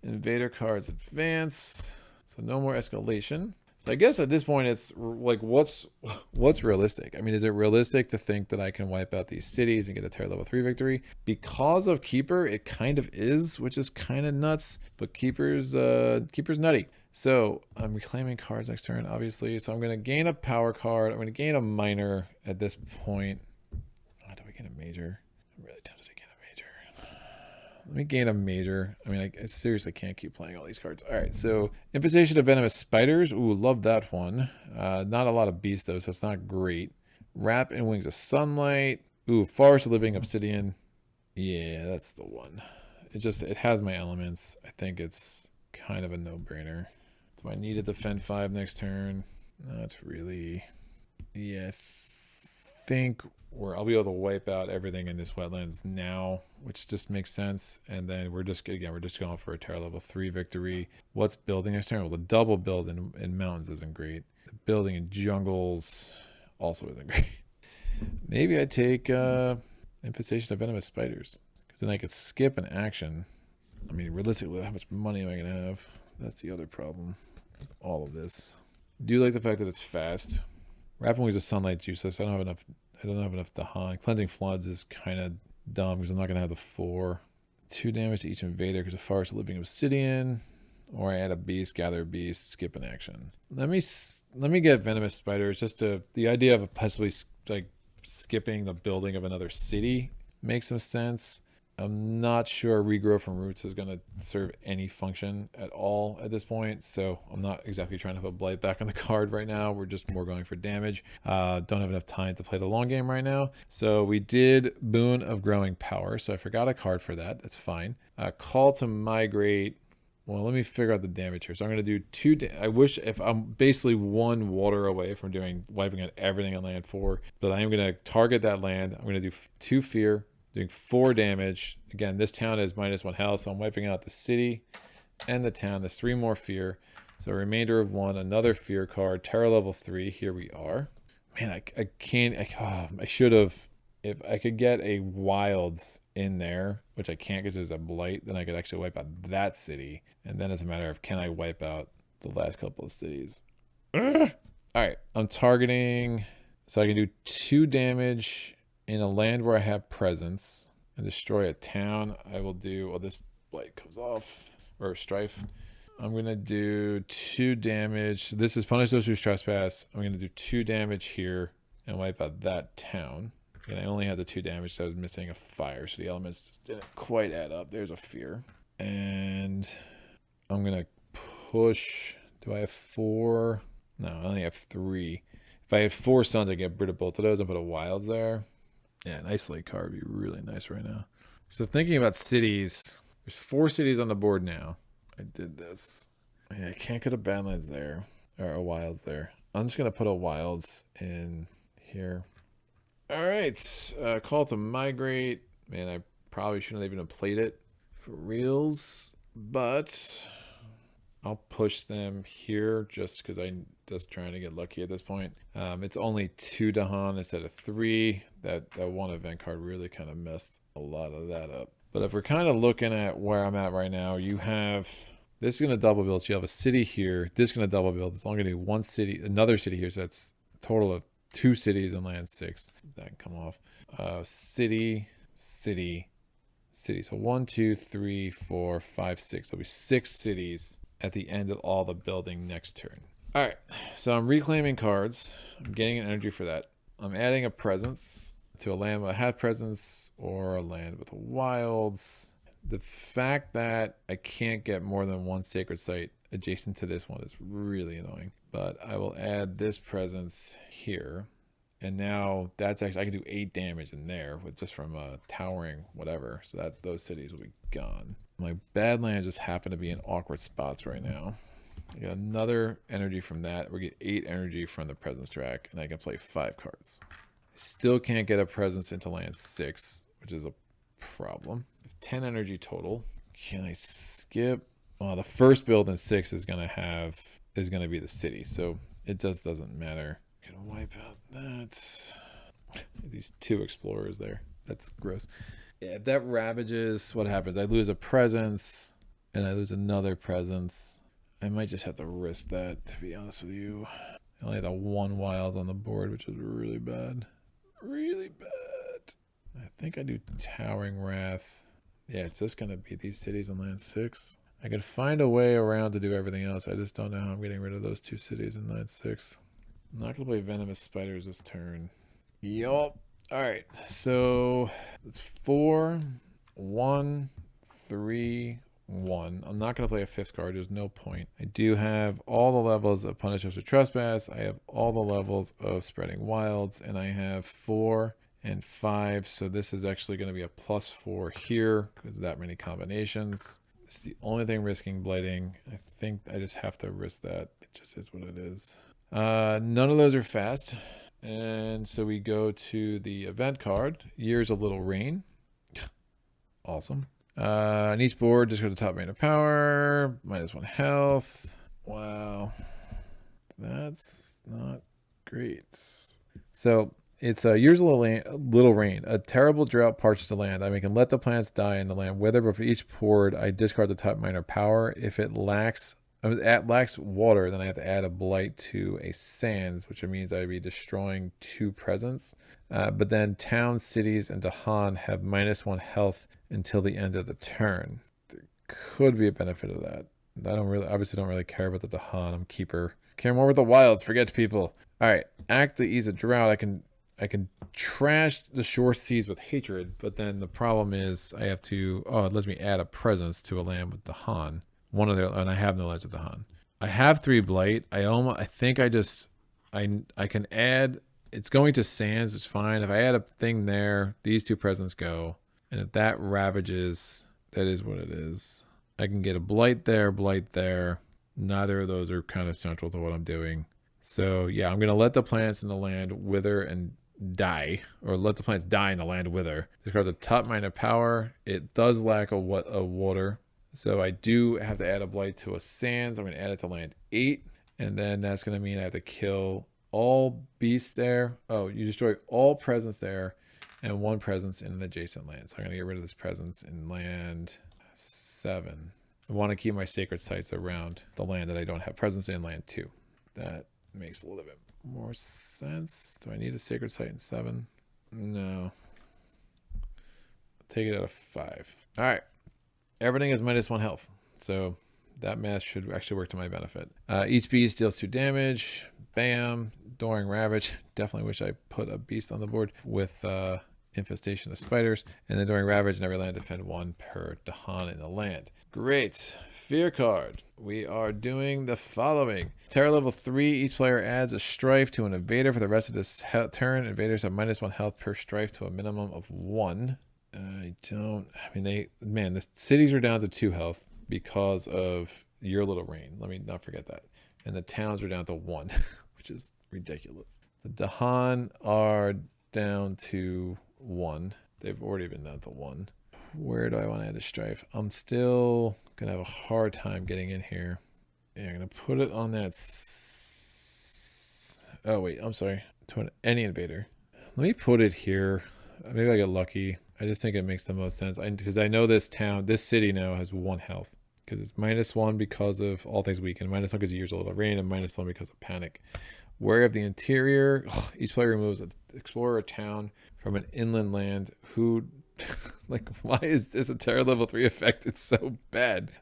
S1: Invader cards advance. So no more escalation. So I guess at this point it's like what's realistic? I mean, is it realistic to think that I can wipe out these cities and get a terror level 3 victory? Because of Keeper, it kind of is, which is kind of nuts. But Keeper's nutty. So I'm reclaiming cards next turn, obviously. So I'm going to gain a power card. I'm going to gain a minor at this point. Oh, do I get a major? I'm really tempted to get a major. Let me gain a major. I mean, I seriously can't keep playing all these cards. All right, so Infestation of Venomous Spiders. Ooh, love that one. Not a lot of beasts, though, so it's not great. Wrap and Wings of Sunlight. Ooh, Forest of Living Obsidian. Yeah, that's the one. It has my elements. I think it's kind of a no-brainer. Do I need to defend 5 next turn? Not really. Yeah, I think I'll be able to wipe out everything in this wetlands now, which just makes sense. And then we're just going for a terror level 3 victory. What's building next turn? Well, the double build in mountains isn't great. The building in jungles also isn't great. Maybe I take infestation of venomous spiders, because then I could skip an action. I mean, realistically, how much money am I gonna have? That's the other problem. All of this. I do like the fact that it's fast. Rapid Wings of Sunlight's useless. I don't have enough Dahan. Cleansing Floods is kind of dumb because I'm not gonna have the 4. 2 damage to each invader because of Forest of Living Obsidian. Or I add a beast, gather a beast, skip an action. Let me get venomous spiders. The idea of possibly like skipping the building of another city makes some sense. I'm not sure regrow from roots is going to serve any function at all at this point, so I'm not exactly trying to put blight back on the card right now. We're just more going for damage. Don't have enough time to play the long game right now. So we did Boon of Growing Power, so I forgot a card for that. That's fine. Call to Migrate. Well, let me figure out the damage here. So I'm going to do 2. I wish if I'm basically 1 water away from wiping out everything on land 4, but I am going to target that land. I'm going to do 2 fear, doing 4 damage. Again, this town is -1 health, so I'm wiping out the city and the town. There's 3 more fear. So a remainder of 1, another fear card, terror level 3. Here we are. Man, I can't. I should have. If I could get a wilds in there, which I can't because there's a blight, then I could actually wipe out that city. And then it's a matter of, can I wipe out the last couple of cities? All right, I'm targeting, so I can do 2 damage in a land where I have presence and destroy a town. I will do, well, this blight comes off, or strife. I'm going to do 2 damage. This is punish those who trespass. I'm going to do 2 damage here and wipe out that town. And I only had the 2 damage, so I was missing a fire, so the elements just didn't quite add up. There's a fear. And I'm going to push. Do I have 4? No, I only have 3. If I had 4 suns, I'd get rid of both of those and put a wilds there. Yeah, an isolate card would be really nice right now. So thinking about cities, there's 4 cities on the board now. I did this. Yeah, I can't get a badlands there, or a wilds there. I'm just going to put a wilds in here. All right, call to migrate. Man, I probably shouldn't even have played it for reals, but I'll push them here just because I'm just trying to get lucky at this point. It's only 2 Dahan instead of 3. That 1 event card really kind of messed a lot of that up. But if we're kind of looking at where I'm at right now, you have, this is going to double build. So you have a city here. This is going to double build. It's only going to be 1 city, another city here. So that's a total of 2 cities in land 6. That can come off. City. So 1, 2, 3, 4, 5, 6. There'll be 6 cities at the end of all the building next turn. All right, so I'm reclaiming cards. I'm getting an energy for that. I'm adding a presence to a land with a hat presence or a land with wilds. The fact that I can't get more than 1 sacred site adjacent to this one is really annoying. But I will add this presence here. And now that's actually, I can do 8 damage in there with just from towering whatever. So that those cities will be gone. My badlands just happen to be in awkward spots right now. I get another energy from that. We get 8 energy from the presence track, and I can play 5 cards. I still can't get a presence into land 6, which is a problem. 10 energy total. Can I skip? Well, the first build in 6 is gonna be the city, so it just doesn't matter. Gonna wipe out that. These 2 explorers there. That's gross. Yeah, if that ravages, what happens? I lose a presence, and I lose another presence. I might just have to risk that, to be honest with you. I only had the 1 wild on the board, which is really bad. Really bad. I think I do Towering Wrath. Yeah, it's just gonna be these cities on land 6. I could find a way around to do everything else. I just don't know how I'm getting rid of those 2 cities in land 6. I'm not gonna play Venomous Spiders this turn. Yup. Alright, so it's 4, 1, 3, 1. I'm not gonna play a 5th card, there's no point. I do have all the levels of Punish Us with Trespass, I have all the levels of Spreading Wilds, and I have 4 and 5, so this is actually gonna be a +4 here, because of that many combinations. It's the only thing risking blighting. I think I just have to risk that. It just is what it is. None of those are fast. And so we go to the event card, Years of Little Rain. Awesome. On each board, just go to the top main of power, -1 health. Wow. That's not great. So it's Years of Little Rain. A terrible drought parches the land. I can let the plants die in the land wither, but for each board, I discard the top minor power. If it lacks water, then I have to add a blight to a sands, which means I'd be destroying 2 presents. But then towns, cities, and Dahan have -1 health until the end of the turn. There could be a benefit of that. I obviously don't really care about the Dahan. I'm keeper. Care more with the wilds. Forget people. All right, act to ease a drought. I can trash the shore seas with hatred, but then the problem is I have to. Oh, it lets me add a presence to a land with Dahan. And I have no lands with Dahan. I have 3 blight. I think I can add. It's going to sands. It's fine. If I add a thing there, these 2 presents go. And if that ravages, that is what it is. I can get a blight there, blight there. Neither of those are kind of central to what I'm doing. So yeah, I'm going to let the plants in the land wither and die, or let the plants die in the land wither. Discard the top minor power. It does lack a water. So I do have to add a blight to a sands. I'm going to add it to land 8. And then that's going to mean I have to kill all beasts there. Oh, you destroy all presence there. And 1 presence in an adjacent land. So I'm going to get rid of this presence in land 7. I want to keep my sacred sites around the land that I don't have presence in land 2. That makes a little bit more sense. Do I need a sacred site in 7? No. Take it out of 5. All right. Everything is -1 health. So that math should actually work to my benefit. Each beast deals 2 damage. Bam. During Ravage. Definitely wish I put a beast on the board with infestation of spiders, and then during Ravage, in every land defend 1 per Dahan in the land. Great. Fear card. We are doing the following. Terror level 3, each player adds a strife to an invader for the rest of this turn. Invaders have -1 health per strife to a minimum of 1. The cities are down to 2 health because of Your Little Rain. Let me not forget that. And the towns are down to 1, which is ridiculous. The Dahan are down to 1. They've already been down to 1. Where do I want to add a strife? I'm still gonna have a hard time getting in here. Yeah, I'm gonna put it on that. Oh wait, I'm sorry. To any invader. Let me put it here. Maybe I get lucky. I just think it makes the most sense. Because I know this city now has 1 health. Because it's -1 because of all things weakened, -1 because of Years of Little Rain, and -1 because of panic. Wary of the interior. Each player removes an explorer, a town from an inland land. Who, like, why is this a terror level 3 effect? It's so bad.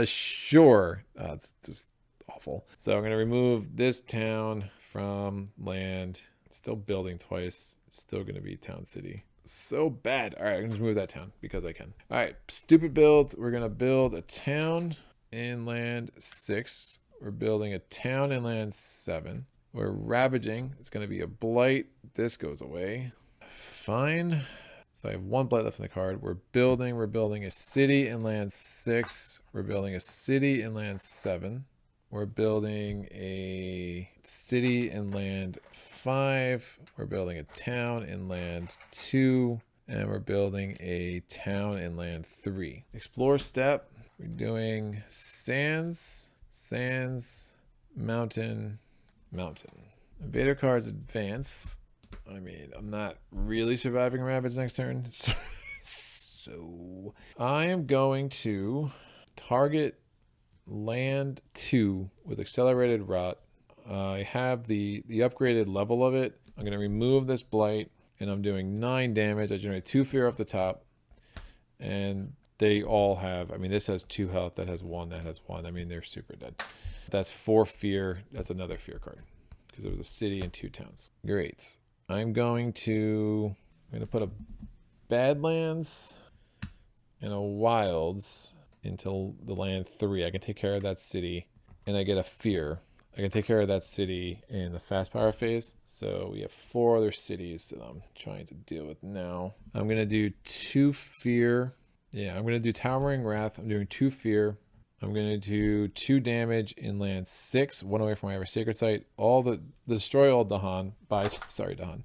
S1: Sure. It's just awful. So I'm going to remove this town from land. It's still building twice. It's still going to be town city. So bad. All right, I'm going to remove that town because I can. All right, stupid build. We're going to build a town in land 6. We're building a town in land 7. We're ravaging. It's going to be a blight. This goes away. Fine. So I have 1 blight left in the card. We're building a city in land 6. We're building a city in land 7. We're building a city in land 5. We're building a town in land 2. And we're building a town in land 3. Explore step. We're doing sands, mountain. Invader cards advance. I mean, I'm not really surviving Ravage next turn. So I am going to target land 2 with accelerated rot. I have the upgraded level of it. I'm going to remove this blight, and I'm doing 9 damage. I generate 2 fear off the top, and they all have, I mean, this has 2 health, that has 1, that has 1. I mean, they're super dead. That's 4 fear. That's another fear card because it was a city and 2 towns. Great. I'm going to put a badlands and a wilds into the land 3. I can take care of that city, and I get a fear. I can take care of that city in the fast power phase. So we have 4 other cities that I'm trying to deal with now. I'm going to do 2 fear. Yeah, I'm going to do Towering Wrath. I'm doing 2 fear. I'm going to do 2 damage in land 6, 1 away from my ever sacred site. All the destroy all Dahan. Bye. Sorry, Dahan.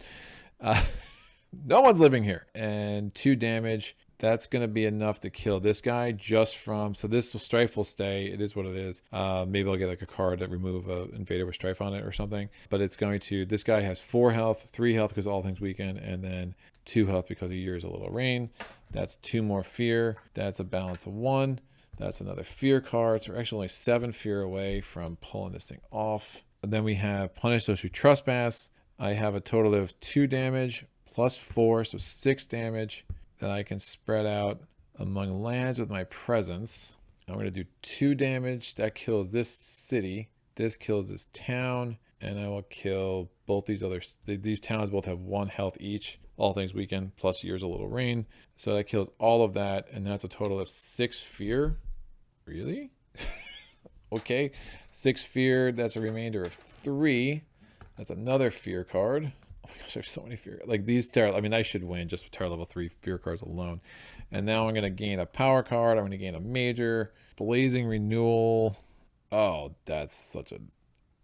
S1: No one's living here. And 2 damage. That's going to be enough to kill this guy just from... So this strife will stay. It is what it is. Maybe I'll get like a card that remove an invader with strife on it or something. But it's going to... This guy has 4 health, 3 health because all things weaken, and then 2 health because he years a little rain. That's 2 more fear. That's a balance of 1. That's another fear card. So we're actually only 7 fear away from pulling this thing off. And then we have punish those who trespass. I have a total of 2 damage plus 4, so 6 damage that I can spread out among lands with my presence. I'm going to do 2 damage. That kills this city. This kills this town. And I will kill both these others. These towns both have 1 health each. All things weaken, plus years a little rain. So that kills all of that. And that's a total of 6 fear. Really? Okay. 6 fear. That's a remainder of 3. That's another fear card. Oh my gosh, there's so many fear. Like these terror, I mean, I should win just with terror level 3 fear cards alone. And now I'm going to gain a power card. I'm going to gain a major. Blazing Renewal. Oh, that's such an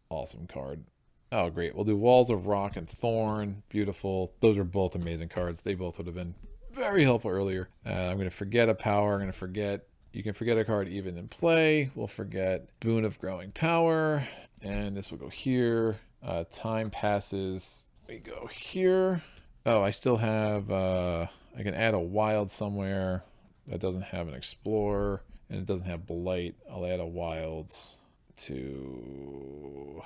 S1: awesome card. Oh, great. We'll do Walls of Rock and Thorn. Beautiful. Those are both amazing cards. They both would have been very helpful earlier. I'm going to forget a power. I'm going to forget... You can forget a card even in play. We'll forget Boon of Growing Power. And this will go here. Time passes. We go here. Oh, I still have... I can add a wild somewhere that doesn't have an Explorer. And it doesn't have Blight. I'll add a wilds to...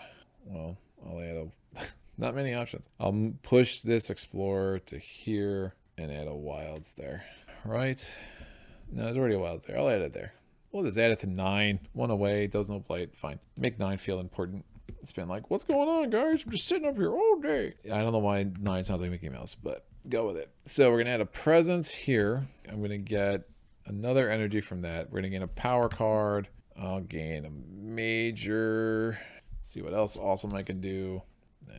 S1: Well, I'll add a... Not many options. I'll push this Explorer to here and add a wilds there. Right? No, there's already a wild there. I'll add it there. We'll just add it to 9. 1 away. Does no blight. Fine. Make 9 feel important. It's been like, what's going on, guys? I'm just sitting up here all day. I don't know why 9 sounds like Mickey Mouse, but go with it. So we're going to add a presence here. I'm going to get another energy from that. We're going to gain a power card. I'll gain a major. See what else awesome I can do.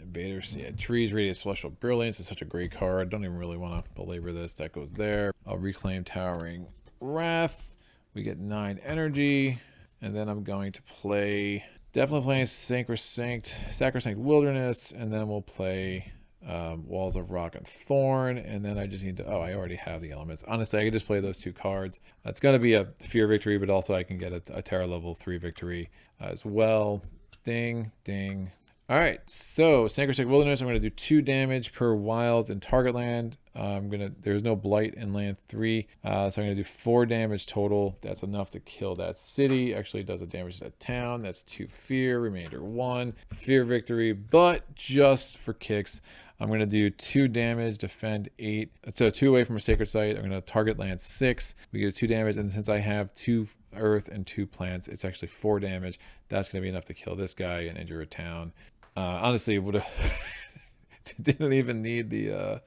S1: Invaders, yeah, trees, radius, celestial brilliance is such a great card. Don't even really want to belabor this. That goes there. I'll reclaim towering wrath. We get 9 energy, and then I'm going to play, definitely playing sacrosanct wilderness, and then we'll play walls of rock and thorn, and then I just need to, oh, I already have the elements. Honestly, I could just play those 2 cards. It's going to be a fear victory, but also I can get a terror level 3 victory as well. Ding, ding. All right, so Sacrosanct Wilderness, I'm going to do 2 damage per wilds in target land. There's no blight in land 3, so I'm going to do 4 damage total. That's enough to kill that city. Actually, it does a damage to that town. That's 2 fear, remainder 1. Fear victory, but just for kicks, I'm going to do 2 damage, defend 8. So 2 away from a sacred site. I'm going to target land 6. We get 2 damage, and since I have 2 earth and 2 plants, it's actually 4 damage. That's going to be enough to kill this guy and injure a town. Honestly, would have didn't even need the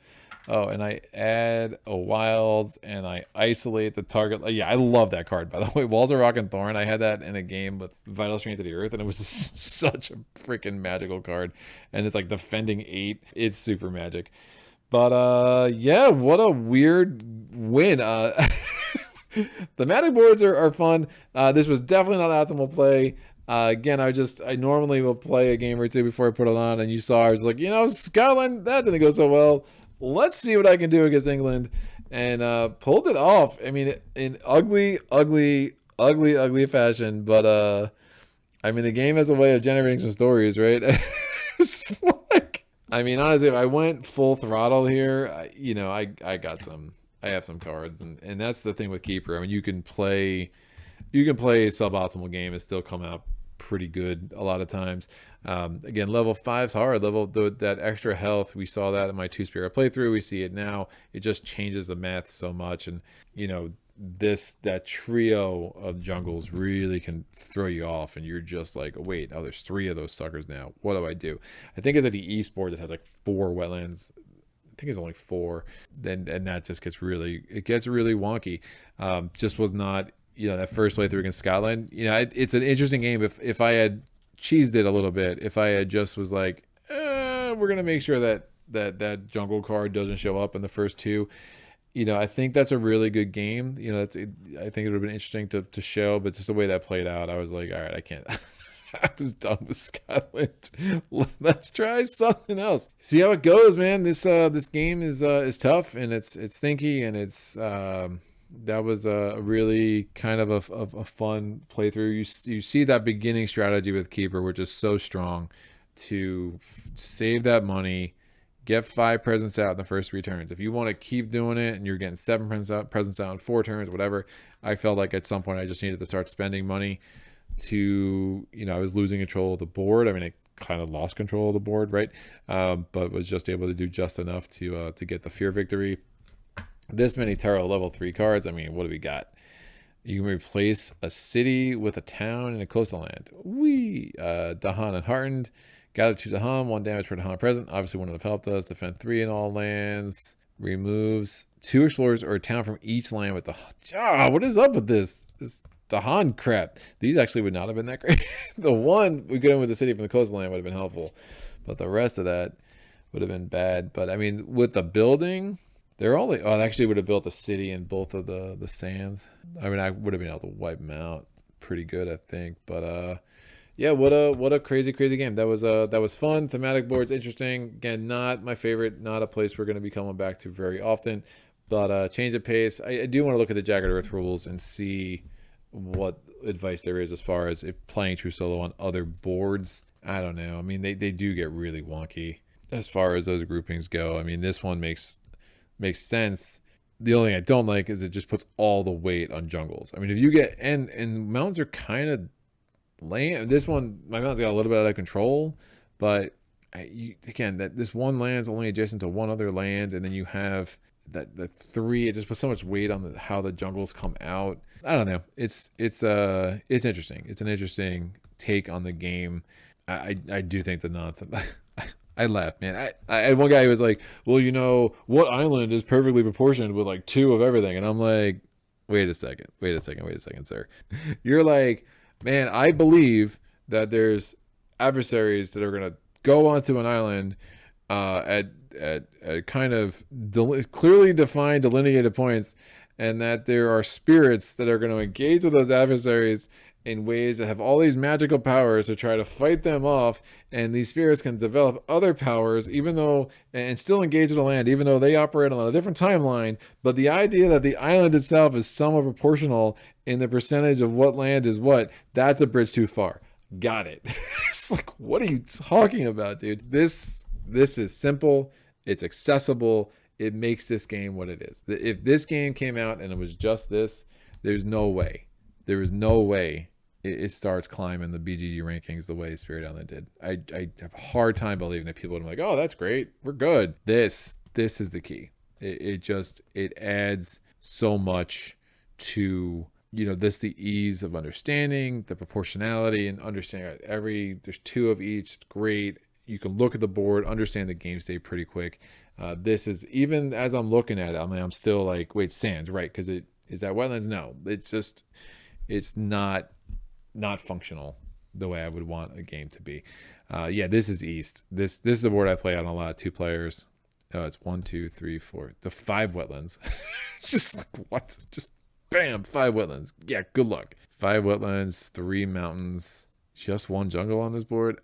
S1: oh, and I add a wilds and I isolate the target. Yeah, I love that card, by the way. Walls of Rock and Thorn. I had that in a game with Vital Strength of the Earth, and it was just such a freaking magical card. And it's like defending 8. It's super magic. But yeah, what a weird win. Thematic boards are fun. This was definitely not optimal play. Again, I normally will play a game or 2 before I put it on, and you saw I was like, Scotland, that didn't go so well. Let's see what I can do against England, and pulled it off. I mean, in ugly fashion, but I mean, the game has a way of generating some stories, right? It's like, I mean, honestly, if I went full throttle here, I have some cards, and that's the thing with Keeper. I mean, you can play a suboptimal game and still come out pretty good a lot of times. Again, level 5's hard. That extra health, we saw that in my 2-spirit playthrough. We see it now. It just changes the math so much, and that trio of jungles really can throw you off, and you're just like, wait, oh, there's 3 of those suckers now. What do I do? I think it's at the East board that has like 4 wetlands. I think it's only 4. And that just gets really wonky. Just was not. That first playthrough against Scotland, it's an interesting game. If I had cheesed it a little bit, if I had just was like, we're going to make sure that jungle card doesn't show up in the first 2. you know, I think that's a really good game. You know, I think it would have been interesting to show, but just the way that played out, I was like, all right, I can't. I was done with Scotland. Let's try something else. See how it goes, man. This game is tough, and it's thinky, and it's that was a really kind of a fun playthrough. You see that beginning strategy with Keeper, which is so strong, to save that money, get 5 presents out in the first 3 turns. If you want to keep doing it and you're getting 7 presents out in 4 turns, whatever, I felt like at some point I just needed to start spending money to, you know, I was losing control of the board. I mean, I kind of lost control of the board, right? But was just able to do just enough to get the fear victory. This many tarot level 3 cards. I mean, what do we got? You can replace a city with a town and a coastal land. Dahan and Heartened. Gather 2 Dahan, 1 damage per Dahan present. Obviously, one of them helped us. Defend 3 in all lands. Removes 2 explorers or a town from each land with the... what is up with this? This Dahan crap. These actually would not have been that great. The one we get in with the city from the coastal land would have been helpful. But the rest of that would have been bad. But, I mean, with the building... They're all like, I actually would have built a city in both of the sands. I mean, I would have been able to wipe them out pretty good, I think. But yeah, what a crazy game. That was fun. Thematic board's interesting. Again, not my favorite. Not a place we're going to be coming back to very often. But change of pace. I do want to look at the Jagged Earth rules and see what advice there is as far as if playing True Solo on other boards. I don't know. I mean, they do get really wonky as far as those groupings go. I mean, this one makes sense. The only thing I don't like is it just puts all the weight on jungles. I mean, if you get and mountains are kind of lame. This one, my mountains got a little bit out of control, but again, that this one land's only adjacent to one other land, and then you have that the 3. It just puts so much weight on how the jungles come out. I don't know. It's interesting. It's an interesting take on the game. I do think the I laughed, man. I had one guy who was like, well, you know, what island is perfectly proportioned with like 2 of everything? And I'm like, wait a second, sir. You're like, man, I believe that there's adversaries that are going to go onto an island at kind of clearly defined, delineated points, and that there are spirits that are going to engage with those adversaries in ways that have all these magical powers to try to fight them off, and these spirits can develop other powers and still engage with the land, even though they operate on a different timeline. But the idea that the island itself is somewhat proportional in the percentage of what land is what, that's a bridge too far. Got it. It's like, what are you talking about, dude? This is simple, it's accessible, it makes this game what it is. If this game came out and it was just this, there's no way it starts climbing the BGG rankings the way Spirit Island did. I have a hard time believing that people are like, oh, that's great, we're good. This is the key. It adds so much to, you know, the ease of understanding, the proportionality, and understanding there's 2 of each. It's great. You can look at the board, understand the game state pretty quick. This is, even as I'm looking at it, I mean, I'm still like, wait, sands, right? Because is that wetlands? No, it's not functional the way I would want a game to be. Yeah, this is East. This is the board I play on a lot. 2 players. It's 1, 2, 3, 4. The 5 wetlands. Just like, what? Just bam, 5 wetlands. Yeah, good luck. 5 wetlands, 3 mountains, just 1 jungle on this board.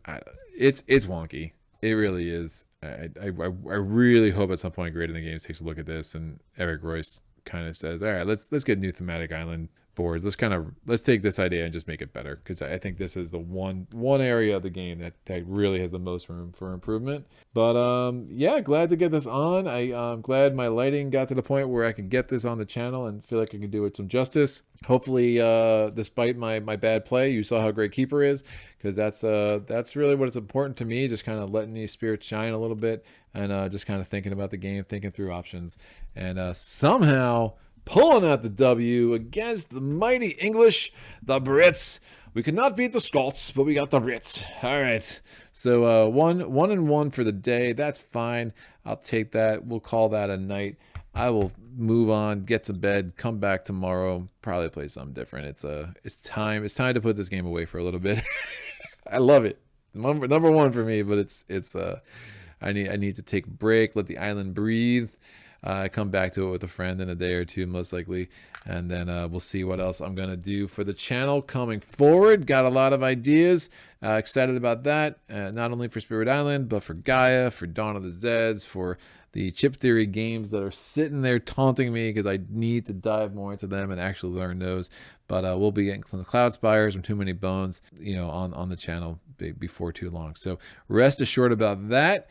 S1: It's wonky. It really is. I really hope at some point Great in the Games takes a look at this and Eric Royce kind of says, all right, let's get new thematic island boards. Let's take this idea and just make it better, because I think this is the one area of the game that really has the most room for improvement. But yeah, glad to get this on. I'm glad my lighting got to the point where I can get this on the channel and feel like I can do it some justice. Hopefully, despite my bad play, you saw how great Keeper is, because that's really what it's important to me, just kind of letting these spirits shine a little bit, and just kind of thinking about the game, thinking through options, and somehow pulling out the W against the mighty English, the Brits. We could not beat the Scots, but we got the Brits. All right. So 1-1 for the day. That's fine. I'll take that. We'll call that a night. I will move on, get to bed, come back tomorrow, probably play something different. It's time to put this game away for a little bit. I love it. Number 1 for me, but it's I need to take a break, let the island breathe. come back to it with a friend in a day or two, most likely. And then we'll see what else I'm going to do for the channel coming forward. Got a lot of ideas. Excited about that. Not only for Spirit Island, but for Gaia, for Dawn of the Zeds, for the chip theory games that are sitting there taunting me because I need to dive more into them and actually learn those. But we'll be getting some Cloud Spires and Too Many Bones, on the channel before too long. So rest assured about that.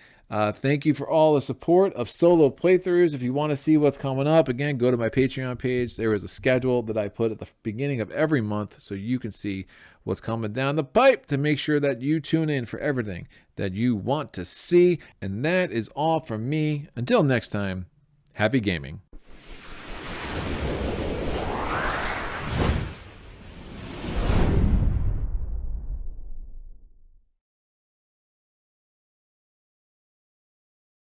S1: Thank you for all the support of solo playthroughs. If you want to see what's coming up, again, go to my Patreon page. There is a schedule that I put at the beginning of every month so you can see what's coming down the pipe to make sure that you tune in for everything that you want to see. And that is all from me. Until next time, happy gaming.